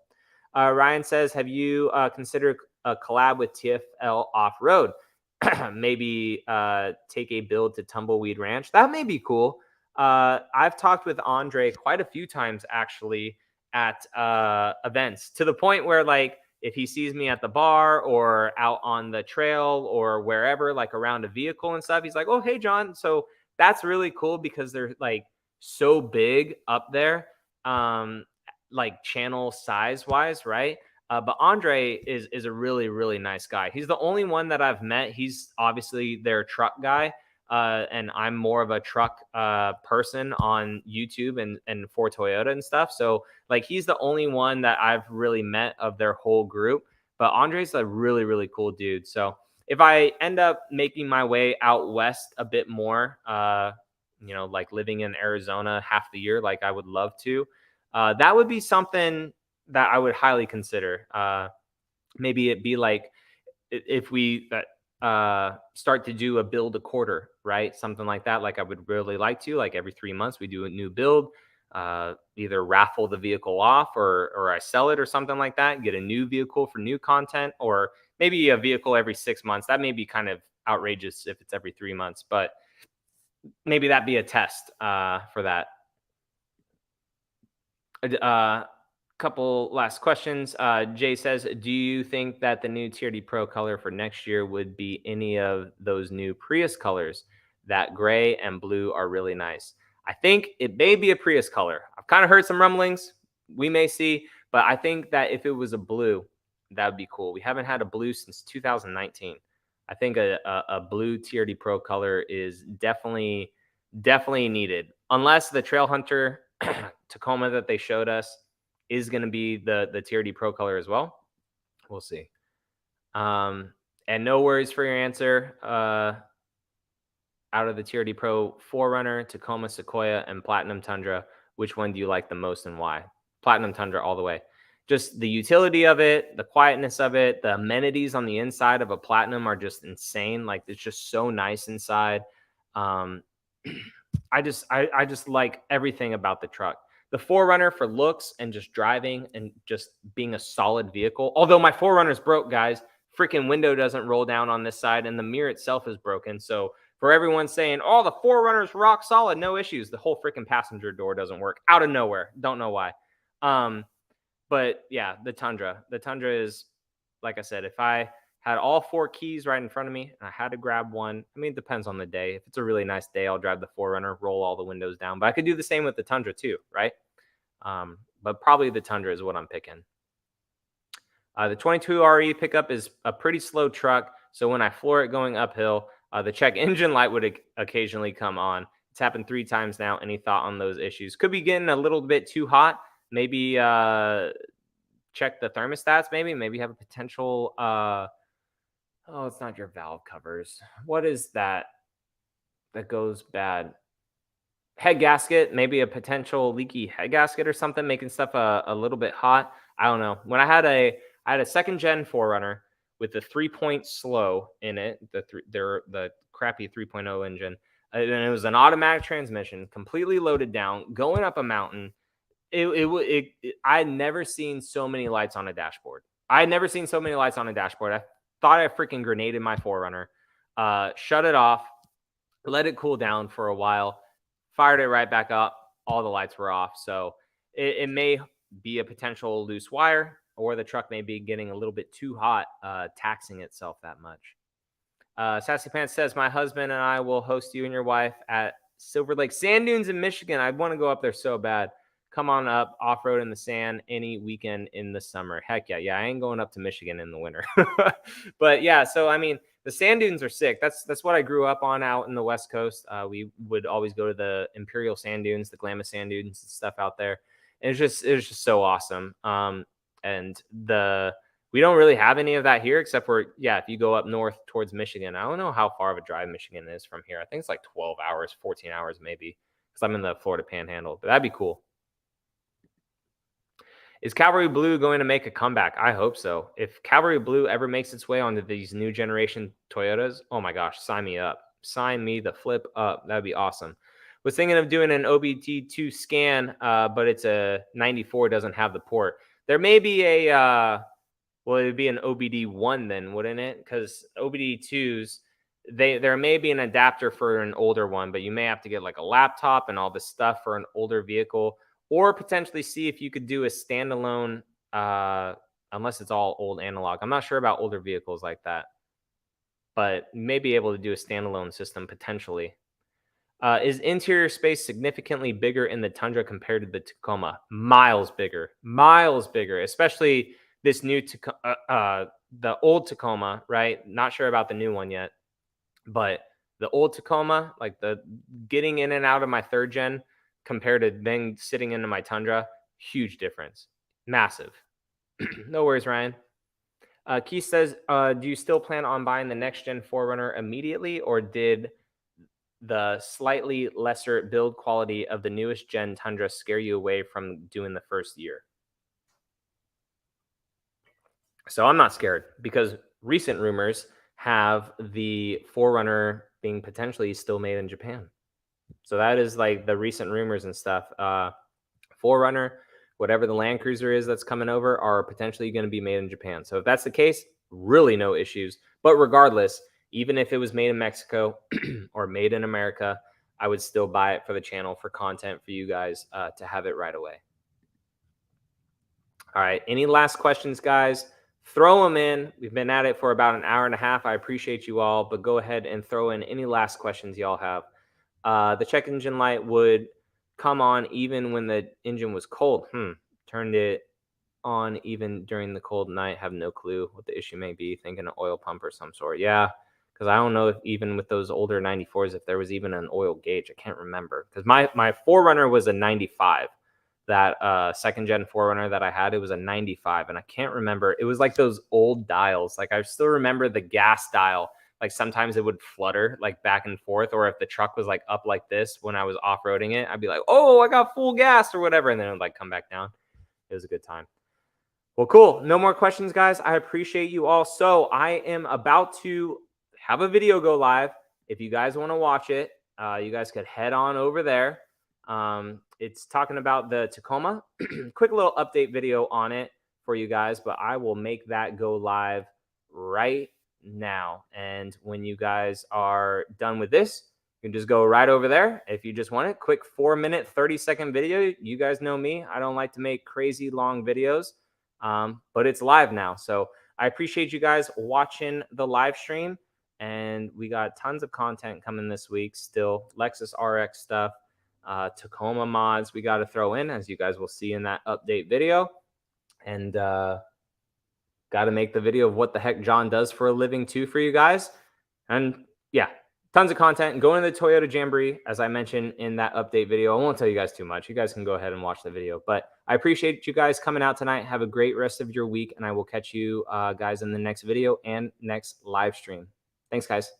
Ryan says, have you considered a collab with TFL Off Road? Maybe take a build to Tumbleweed Ranch. That may be cool. I've talked with Andre quite a few times actually at events to the point where like if he sees me at the bar or out on the trail or wherever, like around a vehicle and stuff, he's like, oh, hey, John. So that's really cool because they're like so big up there, like channel size wise, right? But Andre is a really, really nice guy. He's the only one that I've met. He's obviously their truck guy. And I'm more of a truck person on YouTube and for Toyota and stuff. So like he's the only one that I've really met of their whole group. But Andre's a really, really cool dude. So if I end up making my way out west a bit more, like living in Arizona half the year, like I would love to, that would be something that I would highly consider. Maybe it be like if we start to do a build a quarter, right? Something like that. Like I would really like to, like every 3 months we do a new build, either raffle the vehicle off or I sell it or something like that, get a new vehicle for new content, or maybe a vehicle every 6 months. That may be kind of outrageous if it's every 3 months, but maybe that be a test for that. Couple last questions. Jay says, do you think that the new TRD Pro color for next year would be any of those new Prius colors? That gray and blue are really nice. I think it may be a Prius color. I've kind of heard some rumblings. We may see, but I think that if it was a blue, that would be cool. We haven't had a blue since 2019. I think a blue TRD Pro color is definitely needed, unless the Trail Hunter Tacoma that they showed us is going to be the TRD Pro color as well. We'll see. And no worries for your answer. out of the TRD Pro, Forerunner, Tacoma, Sequoia, and Platinum Tundra, which one do you like the most and why? Platinum Tundra all the way. Just the utility of it, the quietness of it, the amenities on the inside of a Platinum are just insane. Like, it's just so nice inside. I just like everything about the truck. The Forerunner for looks and just driving and just being a solid vehicle. Although my Forerunner's broke, guys. Freaking window doesn't roll down on this side, and the mirror itself is broken. So for everyone saying, "Oh, the Forerunner's rock solid, no issues," the whole freaking passenger door doesn't work out of nowhere. Don't know why. But yeah, the Tundra. The Tundra is, like I said, if I had all 4 keys right in front of me and I had to grab one, I mean, it depends on the day. If it's a really nice day, I'll drive the Forerunner, roll all the windows down. But I could do the same with the Tundra too, right? But probably the Tundra is what I'm picking. The 22 RE pickup is a pretty slow truck. So when I floor it going uphill, the check engine light would occasionally come on. It's happened 3 times now. Any thought on those issues? Could be getting a little bit too hot. Maybe check the thermostats. Maybe have a potential. Oh, it's not your valve covers. What is that goes bad? Head gasket, maybe a potential leaky head gasket or something, making stuff a little bit hot. I don't know. When I had a second gen Forerunner with the 3-point slow in it, the crappy 3.0 engine, and it was an automatic transmission, completely loaded down, going up a mountain. I had never seen so many lights on a dashboard. I had never seen so many lights on a dashboard. I thought I freaking grenaded my Forerunner. Shut it off, let it cool down for a while, fired it right back up. All the lights were off. So it may be a potential loose wire, or the truck may be getting a little bit too hot, taxing itself that much. Sassy Pants says, my husband and I will host you and your wife at Silver Lake Sand Dunes in Michigan. I'd want to go up there so bad. Come on up, off-road in the sand any weekend in the summer. Heck yeah. Yeah, I ain't going up to Michigan in the winter. But yeah, so I mean, the sand dunes are sick. That's what I grew up on out in the West Coast. We would always go to the Imperial Sand Dunes, the Glamis Sand Dunes and stuff out there. And it was just so awesome. And we don't really have any of that here, except for, if you go up north towards Michigan. I don't know how far of a drive Michigan is from here. I think it's like 12 hours, 14 hours maybe, because I'm in the Florida Panhandle. But that'd be cool. Is Cavalry Blue going to make a comeback? I hope so. If Cavalry Blue ever makes its way onto these new generation Toyotas, oh my gosh, sign me up. Sign me the flip up. That'd be awesome. Was thinking of doing an OBD2 scan, but it's a 94, doesn't have the port. There may be it would be an OBD1 then, wouldn't it? Because OBD2s, there may be an adapter for an older one, but you may have to get like a laptop and all this stuff for an older vehicle. Or potentially see if you could do a standalone, unless it's all old analog. I'm not sure about older vehicles like that, but you may be able to do a standalone system potentially. Is interior space significantly bigger in the Tundra compared to the Tacoma? Miles bigger, especially this new the old Tacoma, right? Not sure about the new one yet, but the old Tacoma, like the getting in and out of my 3rd gen, compared to then sitting into my Tundra, huge difference. Massive. No worries, Ryan. Keith says, do you still plan on buying the next gen Forerunner immediately, or did the slightly lesser build quality of the newest gen Tundra scare you away from doing the first year? So I'm not scared, because recent rumors have the Forerunner being potentially still made in Japan. So that is like the recent rumors and stuff. Forerunner, whatever the Land Cruiser is that's coming over, are potentially going to be made in Japan. So if that's the case, really no issues. But regardless, even if it was made in Mexico or made in America, I would still buy it for the channel, for content for you guys, to have it right away. All right. Any last questions, guys? Throw them in. We've been at it for about an hour and a half. I appreciate you all, but go ahead and throw in any last questions y'all have. The check engine light would come on even when the engine was cold. Turned it on even during the cold night. Have no clue what the issue may be. Thinking an oil pump or some sort. Yeah, because I don't know if even with those older 94s, if there was even an oil gauge. I can't remember, because my Forerunner was a 95. That second gen Forerunner that I had, it was a 95, and I can't remember. It was like those old dials. Like, I still remember the gas dial like sometimes it would flutter like back and forth, or if the truck was like up like this when I was off-roading it, I'd be like, oh, I got full gas or whatever, and then it would like come back down. It was a good time. Well, cool. No more questions, guys. I appreciate you all. So I am about to have a video go live. If you guys want to watch it, you guys could head on over there. It's talking about the Tacoma. Quick little update video on it for you guys, but I will make that go live right now. And when you guys are done with this, you can just go right over there. If you just want it, quick 4-minute, 30-second video. You guys know me. I don't like to make crazy long videos, but it's live now. So I appreciate you guys watching the live stream. And we got tons of content coming this week still. Lexus RX stuff, Tacoma mods we got to throw in, as you guys will see in that update video. And got to make the video of what the heck John does for a living too for you guys. And yeah, tons of content. Going to the Toyota Jamboree, as I mentioned in that update video. I won't tell you guys too much. You guys can go ahead and watch the video. But I appreciate you guys coming out tonight. Have a great rest of your week. And I will catch you guys in the next video and next live stream. Thanks, guys.